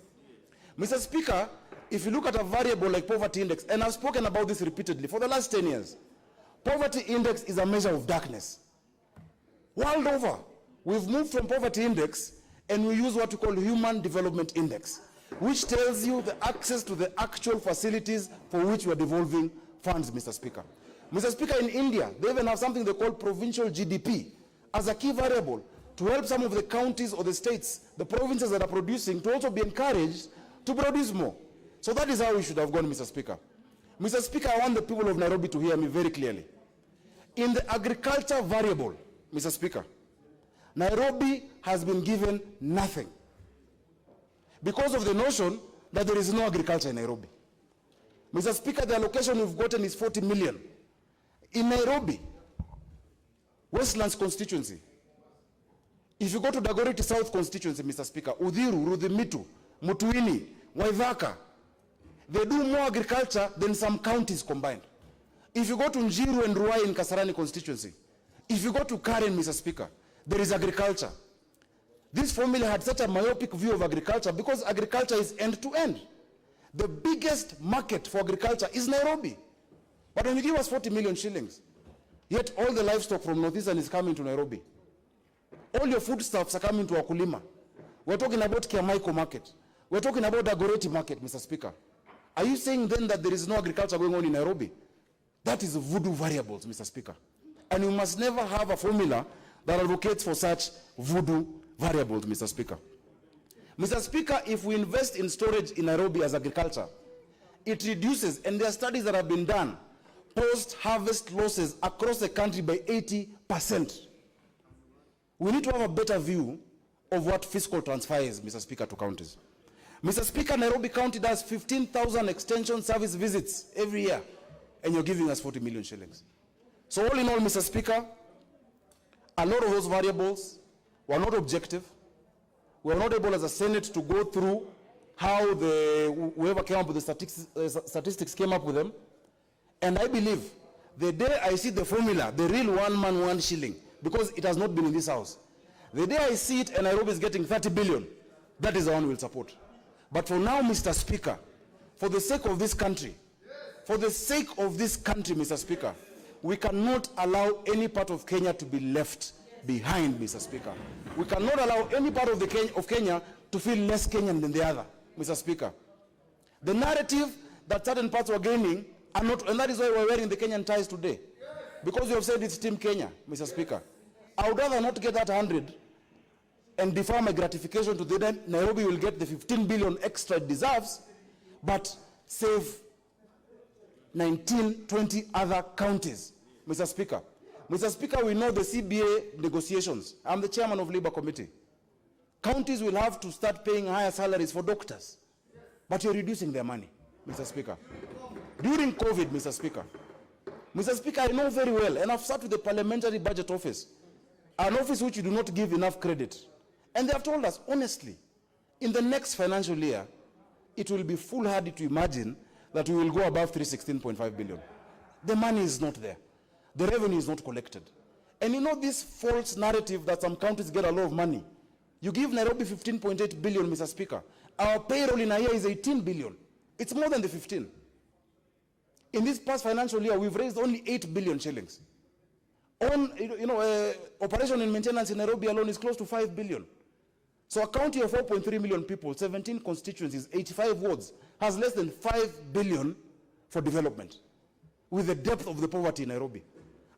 Mr. Speaker, if you look at a variable like poverty index, and I've spoken about this repeatedly for the last 10 years, poverty index is a measure of darkness. World over, we've moved from poverty index and we use what we call human development index, which tells you the access to the actual facilities for which we are devolving funds, Mr. Speaker. Mr. Speaker, in India, they even have something they call provincial GDP as a key variable to help some of the counties or the states, the provinces that are producing, to also be encouraged to produce more. So that is how we should have gone, Mr. Speaker. Mr. Speaker, I want the people of Nairobi to hear me very clearly. In the agriculture variable, Mr. Speaker, Nairobi has been given nothing because of the notion that there is no agriculture in Nairobi. Mr. Speaker, the allocation we've gotten is 40 million. In Nairobi, Westlands constituency, if you go to Dagoretti South constituency, Mr. Speaker, Udhiru, Rudhimitu, Mutuini, Waivaka, they do more agriculture than some counties combined. If you go to Njiru and Ruai in Kasarani constituency, if you go to Karen, Mr. Speaker, there is agriculture. This formula had such a myopic view of agriculture because agriculture is end-to-end. The biggest market for agriculture is Nairobi. But when you give us 40 million shillings, yet all the livestock from Northeastern is coming to Nairobi. All your foodstuffs are coming to Wakulima. We're talking about Kiamaiko market. We're talking about Dagoretti market, Mr. Speaker. Are you saying then that there is no agriculture going on in Nairobi? That is voodoo variables, Mr. Speaker. And you must never have a formula that advocates for such voodoo variables, Mr. Speaker. Mr. Speaker, if we invest in storage in Nairobi as agriculture, it reduces, and there are studies that have been done, post-harvest losses across the country by 80%. We need to have a better view of what fiscal transfer is, Mr. Speaker, to counties. Mr. Speaker, Nairobi County does 15,000 extension service visits every year, and you're giving us 40 million shillings. So all in all, Mr. Speaker, a lot of those variables were not objective. We were not able as a Senate to go through how whoever came up with the statistics came up with them. And I believe the day I see the formula, the real 1 man, 1 shilling, because it has not been in this house, the day I see it and Nairobi is getting 30 billion, that is the one we'll support. But for now, Mr. Speaker, for the sake of this country, for the sake of this country, Mr. Speaker, we cannot allow any part of Kenya to be left behind, Mr. Speaker. We cannot allow any part of Kenya to feel less Kenyan than the other, Mr. Speaker. The narrative that certain parts were gaining are not, and that is why we're wearing the Kenyan ties today. Because you have said it's Team Kenya, Mr. Speaker. I would rather not get that 100 and defer my gratification to the Nairobi will get the 15 billion extra it deserves, but save 19, 20 other counties, Mr. Speaker. Mr. Speaker, we know the CBA negotiations. I'm the chairman of Labour Committee. Counties will have to start paying higher salaries for doctors, but you're reducing their money, Mr. Speaker. During COVID, Mr. Speaker, I know very well, and I've sat with the Parliamentary Budget Office, an office which you do not give enough credit. And they have told us, honestly, in the next financial year, it will be foolhardy to imagine that we will go above 316.5 billion. The money is not there. The revenue is not collected. And you know this false narrative that some counties get a lot of money. You give Nairobi 15.8 billion, Mr. Speaker. Our payroll in a year is 18 billion. It's more than the 15. In this past financial year, we've raised only 8 billion shillings. Operation and maintenance in Nairobi alone is close to 5 billion. So a county of 4.3 million people, 17 constituencies, 85 wards, has less than 5 billion for development, with the depth of the poverty in Nairobi.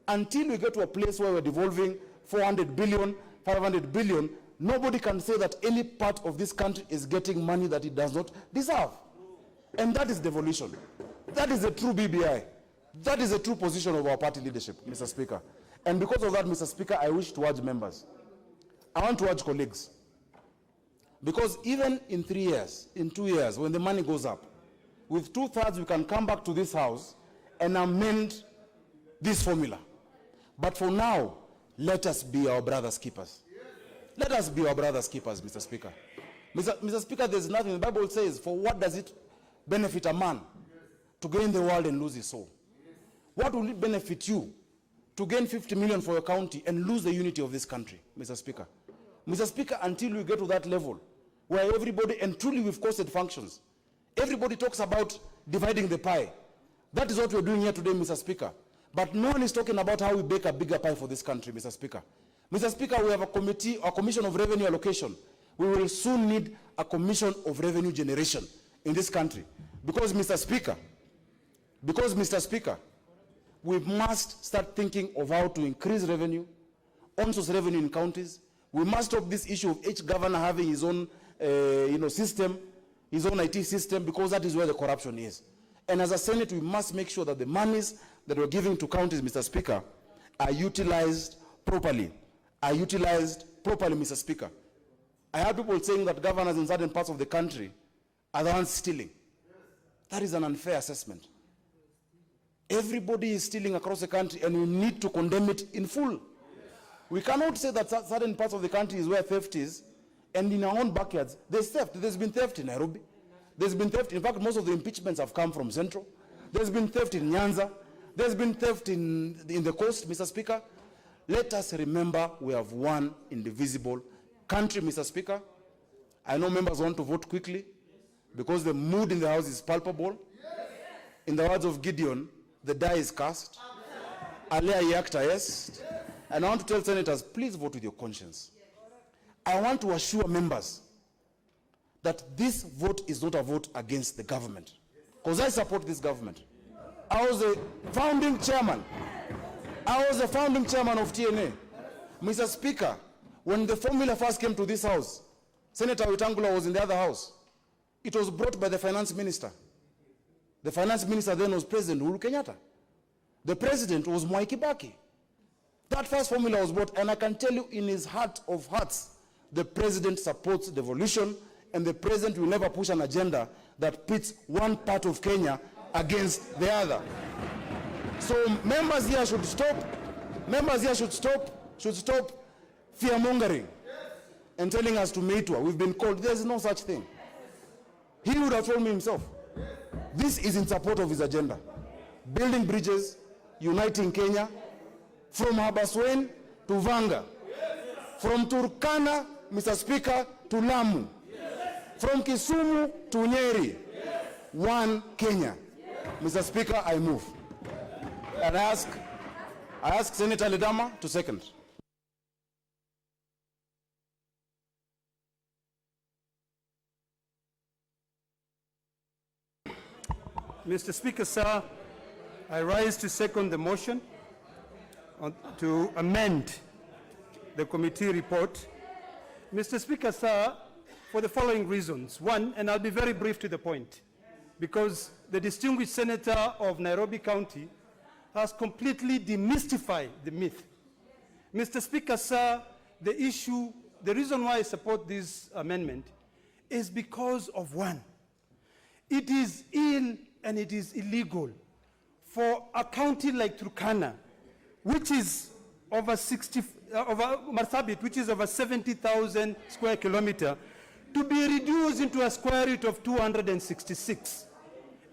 Until we get to a place where we're devolving 400 billion, 500 billion, nobody can say that any part of this country is getting money that it does not deserve. And that is devolution. That is a true BBI. That is a true position of our party leadership, Mr. Speaker. And because of that, Mr. Speaker, I wish to urge members. I want to urge colleagues. Because even in 3 years, in 2 years, when the money goes up, with 2/3 we can come back to this house and amend this formula. But for now, let us be our brother's keepers. Let us be our brother's keepers, Mr. Speaker. Mr. Speaker, there's nothing. The Bible says, for what does it benefit a man to gain the world and lose his soul? What will it benefit you to gain 50 million for your county and lose the unity of this country, Mr. Speaker? Mr. Speaker, until we get to that level where everybody, and truly we've costed functions, everybody talks about dividing the pie. That is what we're doing here today, Mr. Speaker. But no one is talking about how we bake a bigger pie for this country, Mr. Speaker. Mr. Speaker, we have a commission of revenue allocation. We will soon need a commission of revenue generation in this country. Because, Mr. Speaker, we must start thinking of how to increase revenue, on-source revenue in counties. We must stop this issue of each governor having his own system, his own IT system, because that is where the corruption is. And as a Senate, we must make sure that the monies that we're giving to counties, Mr. Speaker, are utilized properly. Mr. Speaker. I heard people saying that governors in certain parts of the country are the ones stealing. That is an unfair assessment. Everybody is stealing across the country, and we need to condemn it in full. We cannot say that certain parts of the country is where theft is, and in our own backyards, there's theft. There's been theft in Nairobi. There's been theft. In fact, most of the impeachments have come from Central. There's been theft in Nyanza. There's been theft in the coast, Mr. Speaker. Let us remember we have one indivisible country, Mr. Speaker. I know members want to vote quickly because the mood in the House is palpable. In the words of Gideon, the die is cast. Alea iacta est. And I want to tell senators, please vote with your conscience. I want to assure members that this vote is not a vote against the government, because I support this government. I was a founding chairman of TNA. Mr. Speaker, when the formula first came to this house, Senator Wetangula was in the other house. It was brought by the finance minister. The finance minister then was President Uhuru Kenyatta. The president was Mwai Kibaki. That first formula was brought, and I can tell you in his heart of hearts, the president supports devolution, and the president will never push an agenda that pits one part of Kenya against the other. So members here should stop. Members here should stop fear-mongering and telling us to meitwa. We've been called. There's no such thing. He would have told me himself. This is in support of his agenda. Building bridges, uniting Kenya, from Habaswein to Vanga, from Turkana, Mr. Speaker, to Lamu, from Kisumu to Nyeri. One Kenya. Mr. Speaker, I move. And I ask Senator Ledama to second. Mr. Speaker, sir, I rise to second the motion to amend the committee report. Mr. Speaker, sir, for the following reasons. One, and I'll be very brief to the point, because the distinguished senator of Nairobi County, has completely demystified the myth. Mr. Speaker, sir, the reason why I support this amendment is because of one. It is ill and it is illegal for a county like Turkana, which is over Marsabit, which is over 70,000 square kilometer, to be reduced into a square root of 266.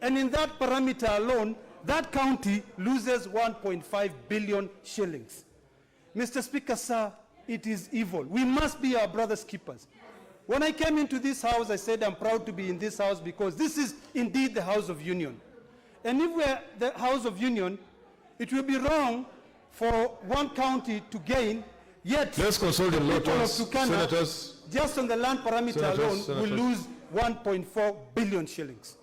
And in that parameter alone, that county loses 1.5 billion shillings. Mr. Speaker, sir, it is evil. We must be our brother's keepers. When I came into this house, I said I'm proud to be in this house because this is indeed the House of Union. And if we're the House of Union, it will be wrong for one county to gain, yet let's consult the senators, senators, just on the land parameter alone, will lose 1.4 billion shillings.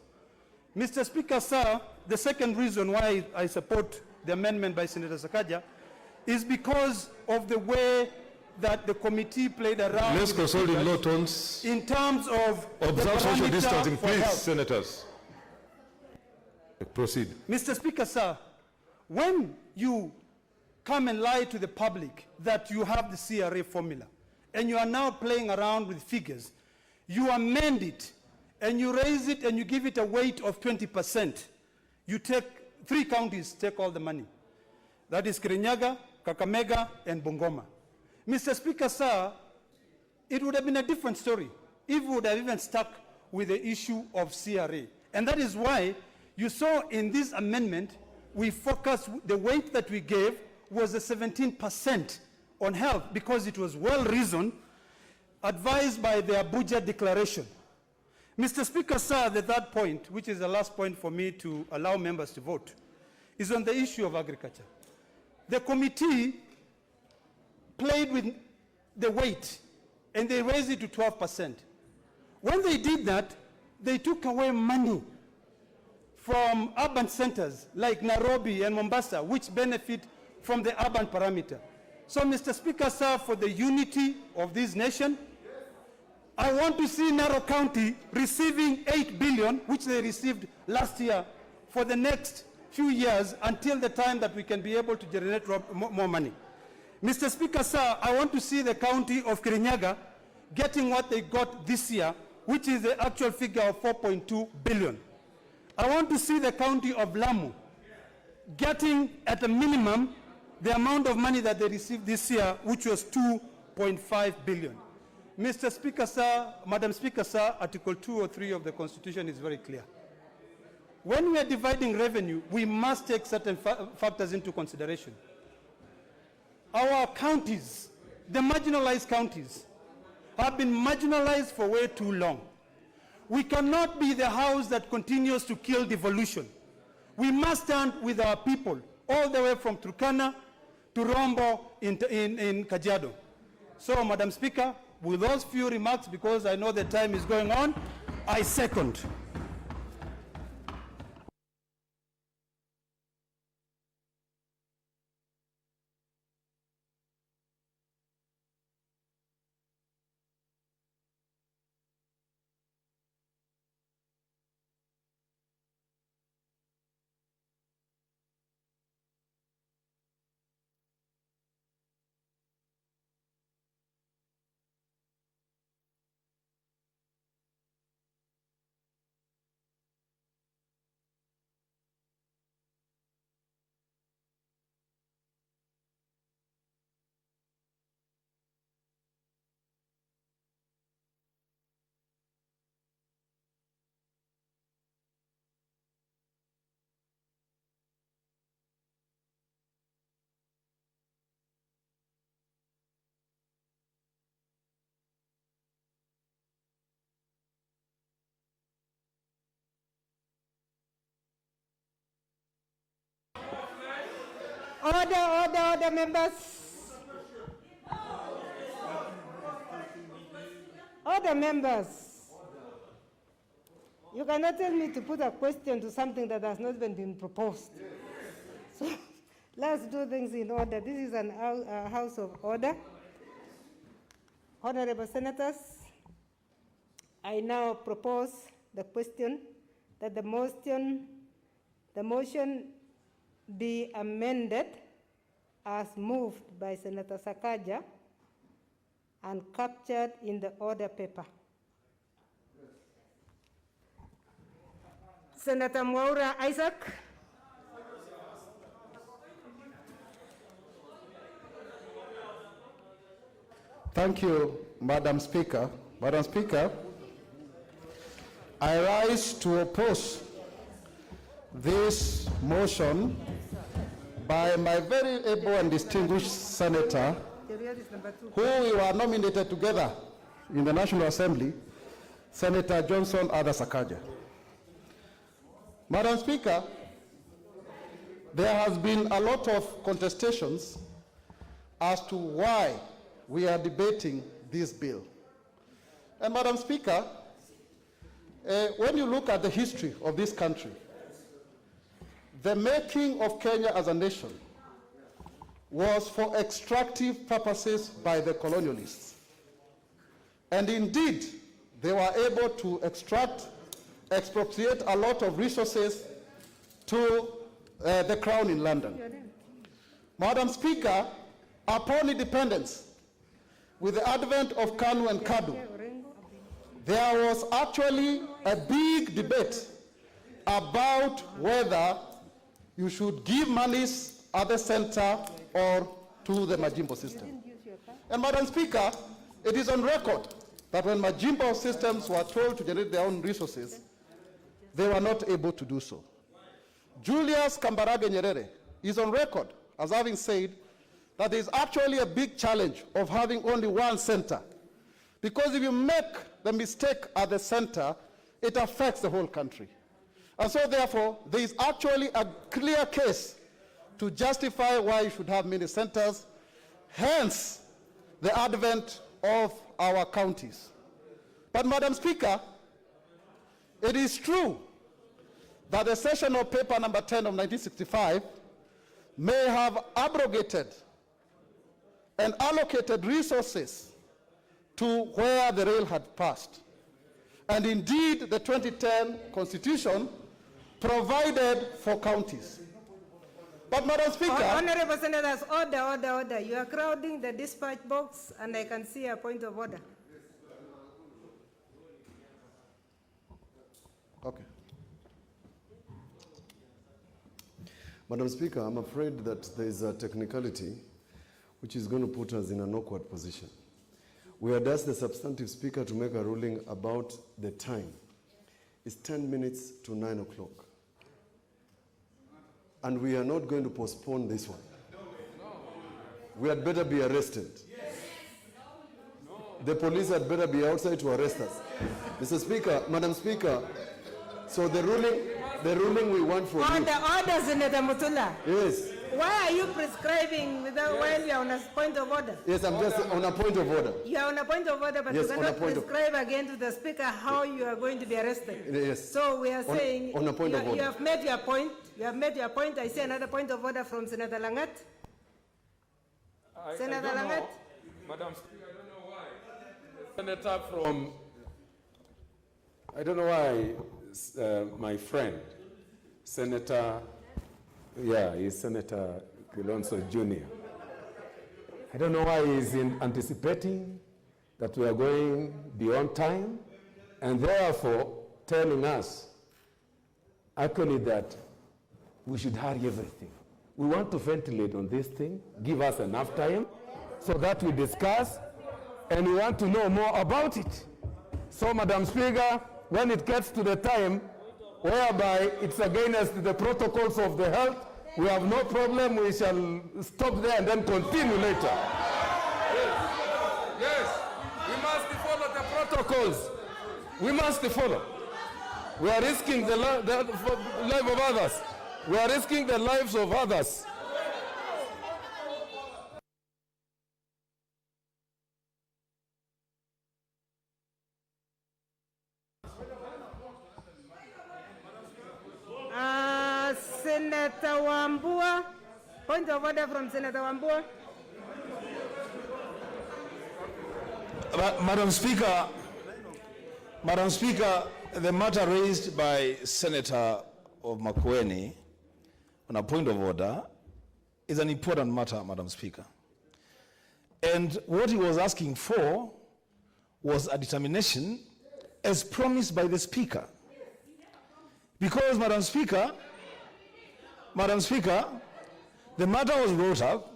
Mr. Speaker, sir, the second reason why I support the amendment by Senator Sakaja is because of the way that the committee played around. Let's consult in low tones. In terms of observe social distancing, please, health. senators. Proceed. Mr. Speaker, sir, when you come and lie to the public that you have the CRA formula and you are now playing around with figures, you amend it and you raise it and you give it a weight of 20%. You take 3 counties, take all the money. That is Kirinyaga, Kakamega, and Bungoma. Mr. Speaker, sir, it would have been a different story if we would have even stuck with the issue of CRA. And that is why you saw in this amendment, we focused, the weight that we gave was a 17% on health because it was well-reasoned, advised by the Abuja Declaration. Mr. Speaker, sir, the third point, which is the last point for me to allow members to vote, is on the issue of agriculture. The committee played with the weight and they raised it to 12%. When they did that, they took away money from urban centers like Nairobi and Mombasa, which benefit from the urban parameter. So, Mr. Speaker, sir, for the unity of this nation, I want to see Narok County receiving 8 billion, which they received last year, for the next few years until the time that we can be able to generate more money. Mr. Speaker, sir, I want to see the county of Kirinyaga getting what they got this year, which is the actual figure of 4.2 billion. I want to see the county of Lamu getting at a minimum the amount of money that they received this year, which was 2.5 billion. Mr. Speaker, sir, Madam Speaker, sir, Article 203 of the Constitution is very clear. When we are dividing revenue, we must take certain factors into consideration. Our counties, the marginalized counties, have been marginalized for way too long. We cannot be the house that continues to kill devolution. We must stand with our people, all the way from Turkana to Rombo in Kajiado. So, Madam Speaker, with those few remarks, because I know the time is going on, I second. Order, members. Order, members. You cannot tell me to put a question to something that has not even been proposed. So let's do things in order. This is a house of order. Honorable senators, I now propose the question that the motion be amended as moved by Senator Sakaja and captured in the order paper. Senator Mwaura Isaac. Thank you, Madam Speaker. Madam Speaker, I rise to oppose this motion by my very able and distinguished senator, who we were nominated together in the National Assembly, Senator Johnson Ada Sakaja. Madam Speaker, there has been a lot of contestations as to why we are debating this bill. And Madam Speaker, when you look at the history of this country, the making of Kenya as a nation was for extractive purposes by the colonialists. And indeed, they were able to expropriate a lot of resources to the Crown in London. Madam Speaker, upon independence, with the advent of KANU and KADU, there was actually a big debate about whether you should give monies at the center or to the Majimbo system. And Madam Speaker, it is on record that when Majimbo systems were told to generate their own resources, they were not able to do so. Julius Kambarage Nyerere is on record as having said that there is actually a big challenge of having only one center, because if you make the mistake at the center, it affects the whole country. And so therefore, there is actually a clear case to justify why you should have many centers, hence the advent of our counties. But Madam Speaker, it is true that the sessional paper number 10 of 1965 may have abrogated and allocated resources to where the rail had passed. And indeed, the 2010 Constitution provided for counties. But Madam Speaker... Honorable Senators, order. You are crowding the dispatch box, and I can see a point of order. Okay. Madam Speaker, I'm afraid that there is a technicality which is going to put us in an awkward position. We had asked the substantive speaker to make a ruling about the time. It's 10 minutes to 9 o'clock. And we are not going to postpone this one. We had better be arrested. The police had better be outside to arrest us. Mr. Speaker, Madam Speaker, so the ruling we want for you. Order, Senator Mutula. Yes. Why are you prescribing while you are on a point of order? Yes, I'm just on a point of order. You are on a point of order, but yes, you cannot prescribe again to the speaker how you are going to be arrested. Yes. So we are saying on a point of order. You have made your point. You have made your point. I see another point of order from Senator Langat. Senator Langat. Madam Speaker, I don't know why. Senator from, I don't know why my friend, Senator, he's Senator Kilonzo Jr. I don't know why he's anticipating that we are going beyond time and therefore telling us actually that we should hurry everything. We want to ventilate on this thing, give us enough time so that we discuss, and we want to know more about it. So, Madam Speaker, when it gets to the time whereby it's against the protocols of the health, we have no problem, we shall stop there and then continue later. Yes, we must follow the protocols. We must follow. We are risking the life of others. We are risking the lives of others. Senator Wambua. Point of order from Senator Wambua. Madam Speaker, The matter raised by Senator of Makueni on a point of order is an important matter, Madam Speaker. And what he was asking for was a determination as promised by the Speaker. Because, Madam Speaker, the matter was brought up,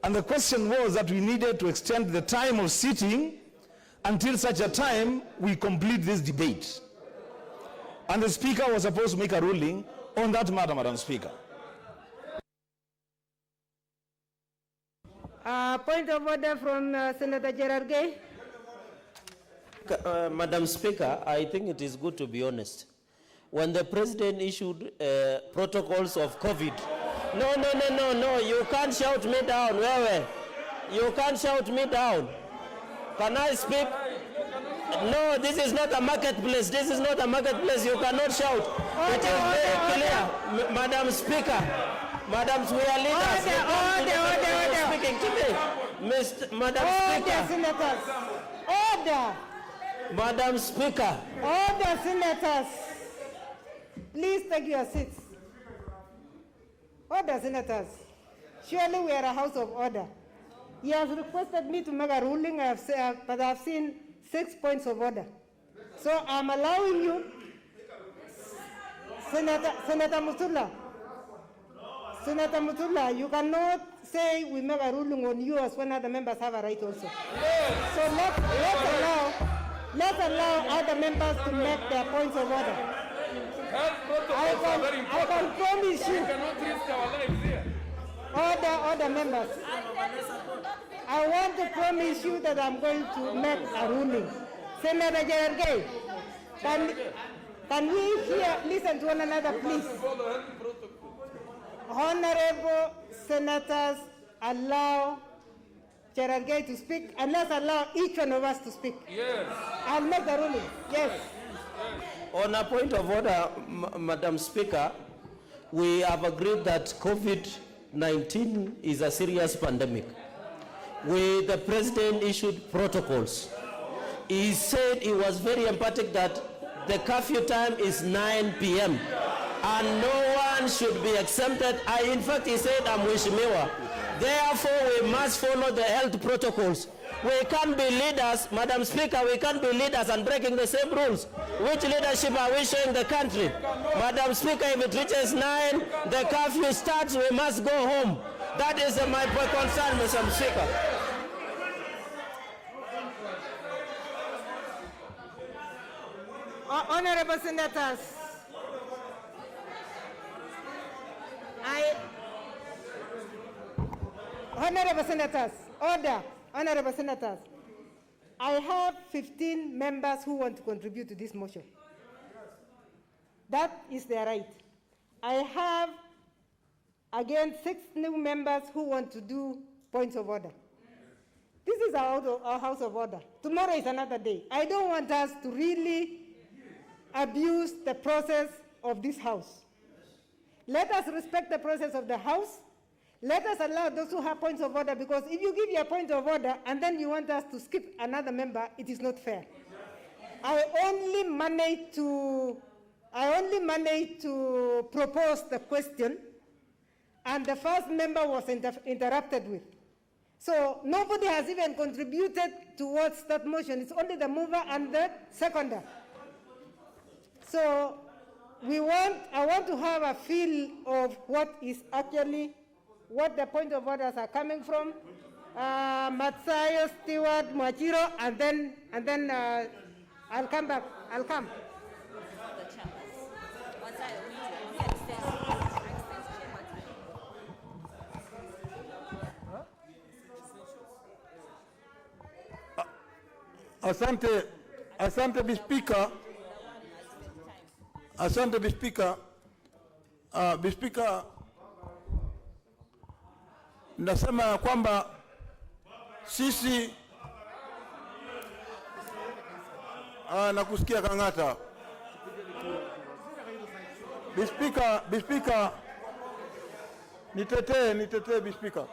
and the question was that we needed to extend the time of sitting until such a time we complete this debate. And the Speaker was supposed to make a ruling on that matter, Madam Speaker. Point of order from Senator Gerard Gay. Madam Speaker, I think it is good to be honest. When the President issued protocols of COVID, no, you can't shout me down, you can't shout me down. Can I speak? No, this is not a marketplace. This is not a marketplace. You cannot shout. It is very clear. Madam Speaker, Madams, we are leaders. Order. Speaking to me. Madam Speaker. Senators. Order. Madam Speaker. Order, senators. Please take your seats. Order, senators. Surely we are a house of order. He has requested me to make a ruling, but I've seen 6 points of order. So I'm allowing you, Senator Mutula, you cannot say we make a ruling on yours when other members have a right also. So let's allow other members to make their points of order. I can promise you. Order members. I want to promise you that I'm going to make a ruling. Senator Gerard Gay, can we listen to one another, please? Honorable senators, allow Gerard Gay to speak, and let's allow each one of us to speak. Yes. I'll make the ruling. Yes. On a point of order, Madam Speaker, we have agreed that COVID-19 is a serious pandemic. The President issued protocols. He said he was very emphatic that the curfew time is 9 p.m. and no one should be exempted. In fact, he said, Mheshimiwa. Therefore, we must follow the health protocols. We can't be leaders, Madam Speaker, we can't be leaders and breaking the same rules. Which leadership are we showing the country? Madam Speaker, if it reaches 9, the curfew starts, we must go home. That is my concern, Madam Speaker. Honorable senators, Honorable senators, order. Honorable senators, I have 15 members who want to contribute to this motion. That is their right. I have, again, 6 new members who want to do points of order. This is our house of order. Tomorrow is another day. I don't want us to really abuse the process of this house. Let us respect the process of the house. Let us allow those who have points of order, because if you give your point of order and then you want us to skip another member, it is not fair. I only managed to propose the question, and the first member was interrupted with. So nobody has even contributed towards that motion. It's only the mover and the seconder. So I want to have a feel of what the point of orders are coming from. Matsayo, Stewart, Mwachiro, and then I'll come back. I'll come. Asante Bispika. Asante Bispika. Bispika, nasema ya kwamba sisi nakusikia Kang'ata. Bispika, nitetee Bispika.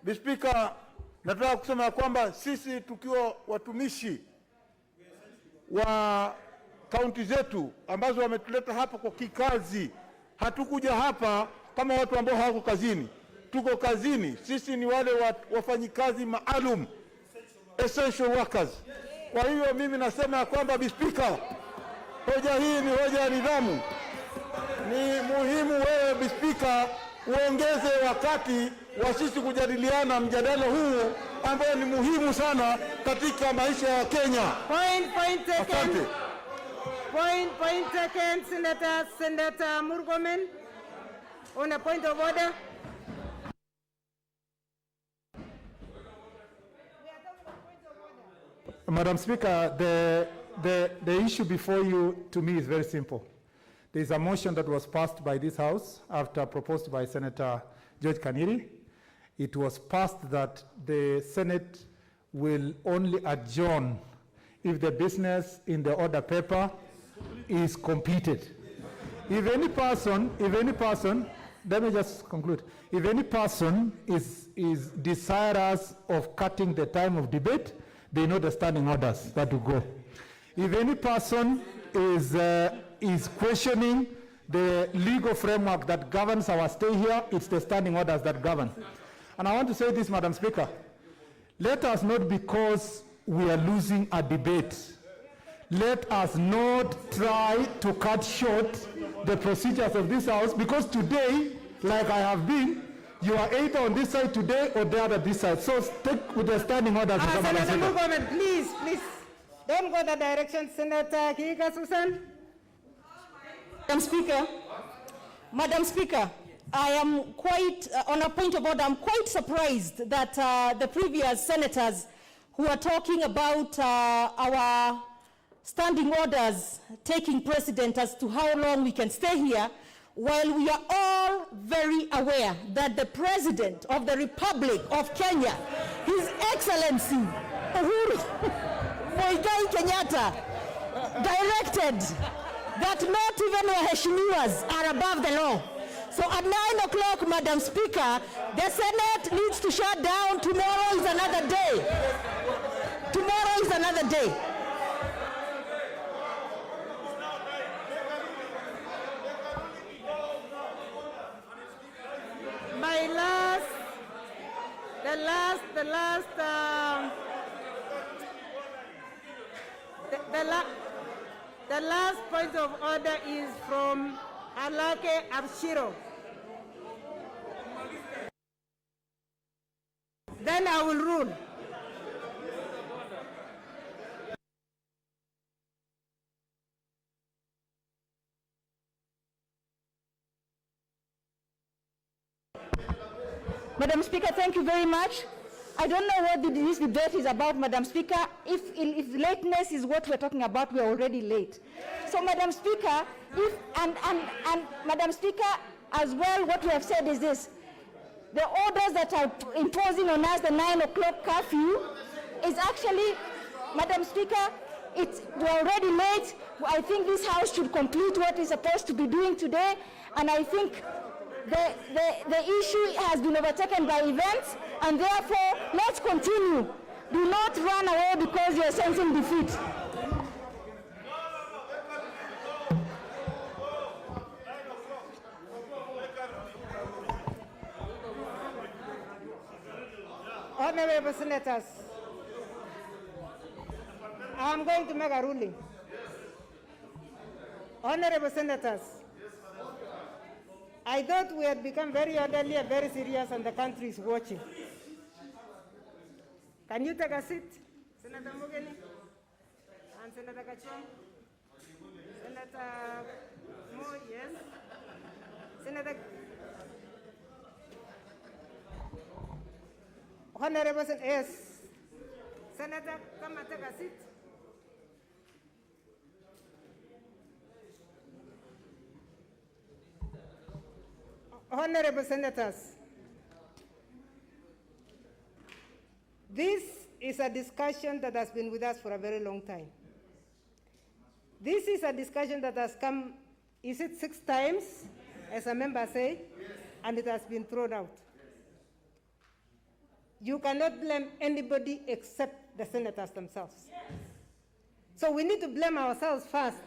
Bispika, nataka kusema ya kwamba sisi tukiwa watumishi wa kaunti zetu ambazo wametuleta hapa kwa kikazi. Hatukuja hapa kama watu ambao hawako kazini. Tuko kazini. Sisi ni wale wafanyikazi maalum, essential workers. Kwa hiyo mimi nasema ya kwamba Speaker, hoja hii ni hoja ya nidhamu. Ni muhimu wewe Speaker uongeze wakati wa sisi kujadiliana mjadala huu ambao ni muhimu sana katika maisha ya Kenya. Point taken. Asante. Point taken, Senator Murkomen, on a point of order. Madam Speaker, the issue before you, to me, is very simple. There is a motion that was passed by this House after proposed by Senator George Kaniri. It was passed that the Senate will only adjourn if the business in the order paper is completed. If any person, let me just conclude. If any person is desirous of cutting the time of debate, they know the standing orders that will go. If any person is questioning the legal framework that governs our stay here, it's the standing orders that govern. And I want to say this, Madam Speaker, let us not, because we are losing a debate, let us not try to cut short the procedures of this House, because today, like I have been, you are either on this side today or the other this side. So stick with the standing orders. Senator Murkomen, please, don't go that direction. Senator Kiika Susan. Madam Speaker, I am quite, on a point of order, I'm quite surprised that the previous senators who are talking about our standing orders taking precedent as to how long we can stay here, while we are all very aware that the President of the Republic of Kenya, His Excellency Uhuru Muigai Kenyatta, directed that not even waheshimiwas are above the law. So at 9 o'clock, Madam Speaker, the Senate needs to shut down. Tomorrow is another day. Tomorrow is another day. The last point of order is from Alake Abshiro. Then I will rule. Madam Speaker, thank you very much. I don't know what this debate is about, Madam Speaker. If lateness is what we're talking about, we're already late. So, Madam Speaker, and Madam Speaker, as well, what we have said is this. The orders that are imposing on us the 9 o'clock curfew is actually, Madam Speaker, we're already late. I think this House should complete what it's supposed to be doing today, and I think the issue has been overtaken by events, and therefore, let's continue. Do not run away because you're sensing defeat. Honorable Senators, I'm going to make a ruling. Honorable Senators, I thought we had become very orderly and very serious, and the country is watching. Can you take a seat, Senator Mugeni and Senator Kachwang? Senator Mo, yes. Senator. Honorable Senator, yes. Senator, come and take a seat. Honorable Senators, this is a discussion that has been with us for a very long time. This is a discussion that has come, is it 6 times, as a member said, and it has been thrown out. You cannot blame anybody except the senators themselves. So we need to blame ourselves first,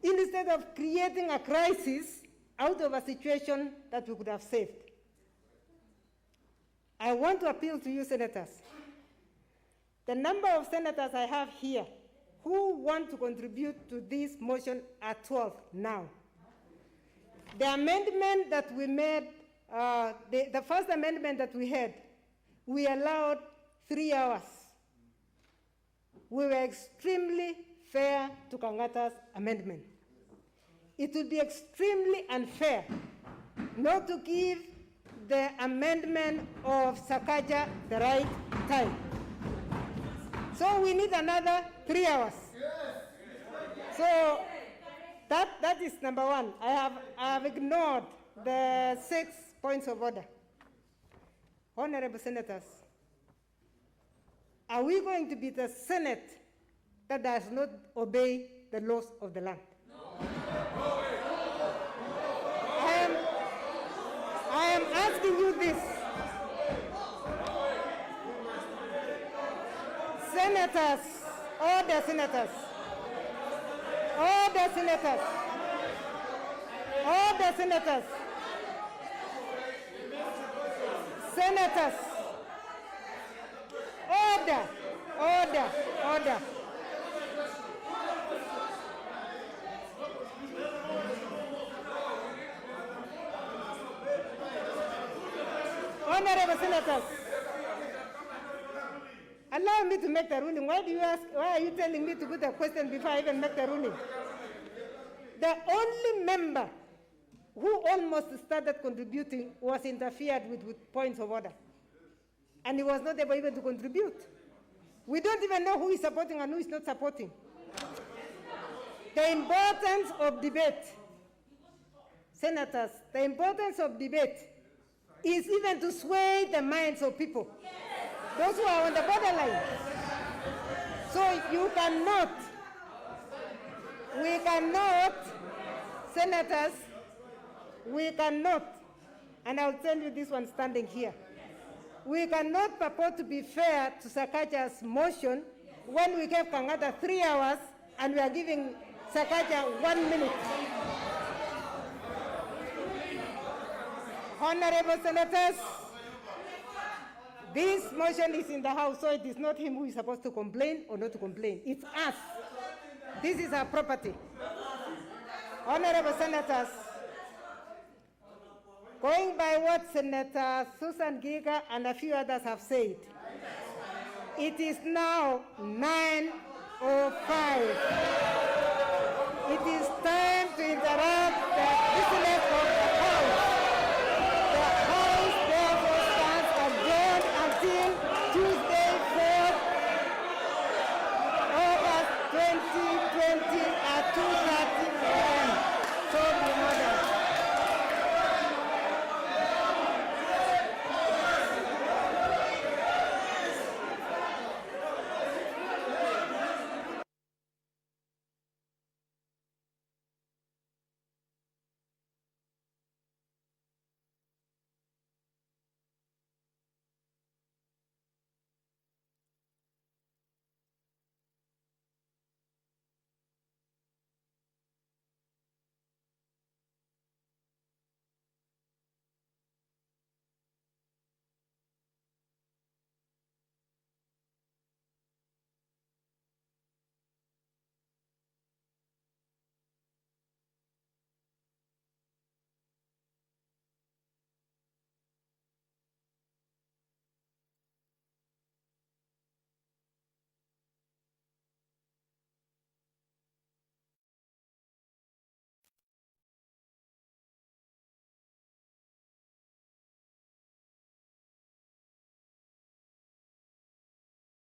instead of creating a crisis out of a situation that we could have saved. I want to appeal to you, senators. The number of senators I have here who want to contribute to this motion are 12 now. The amendment that we made, the first amendment that we had, we allowed 3 hours. We were extremely fair to Kang'Ata'S amendment. It would be extremely unfair not to give the amendment of Sakaja the right time. So we need another 3 hours. So that is number one. I have ignored the 6 points of order. Honorable senators, are we going to be the Senate that does not obey the laws of the land? I am asking you this. Senators, order senators, order senators, order senators, senators, order, order, order. Honorable senators, allow me to make the ruling. Why are you telling me to put a question before I even make the ruling? The only member who almost started contributing was interfered with points of order. And he was not able even to contribute. We don't even know who is supporting and who is not supporting. The importance of debate, senators, the importance of debate is even to sway the minds of people. Those who are on the borderline. So you cannot, we cannot, senators, we cannot, and I'll tell you this one standing here, we cannot purport to be fair to Sakaja's motion when we gave Kang'Ata 3 hours and we are giving Sakaja 1 minute. Honorable senators, this motion is in the House, so it is not him who is supposed to complain or not to complain. It's us. This is our property. Honorable senators, going by what Senator Susan Giga and a few others have said, it is now 9:05. It is time to interrupt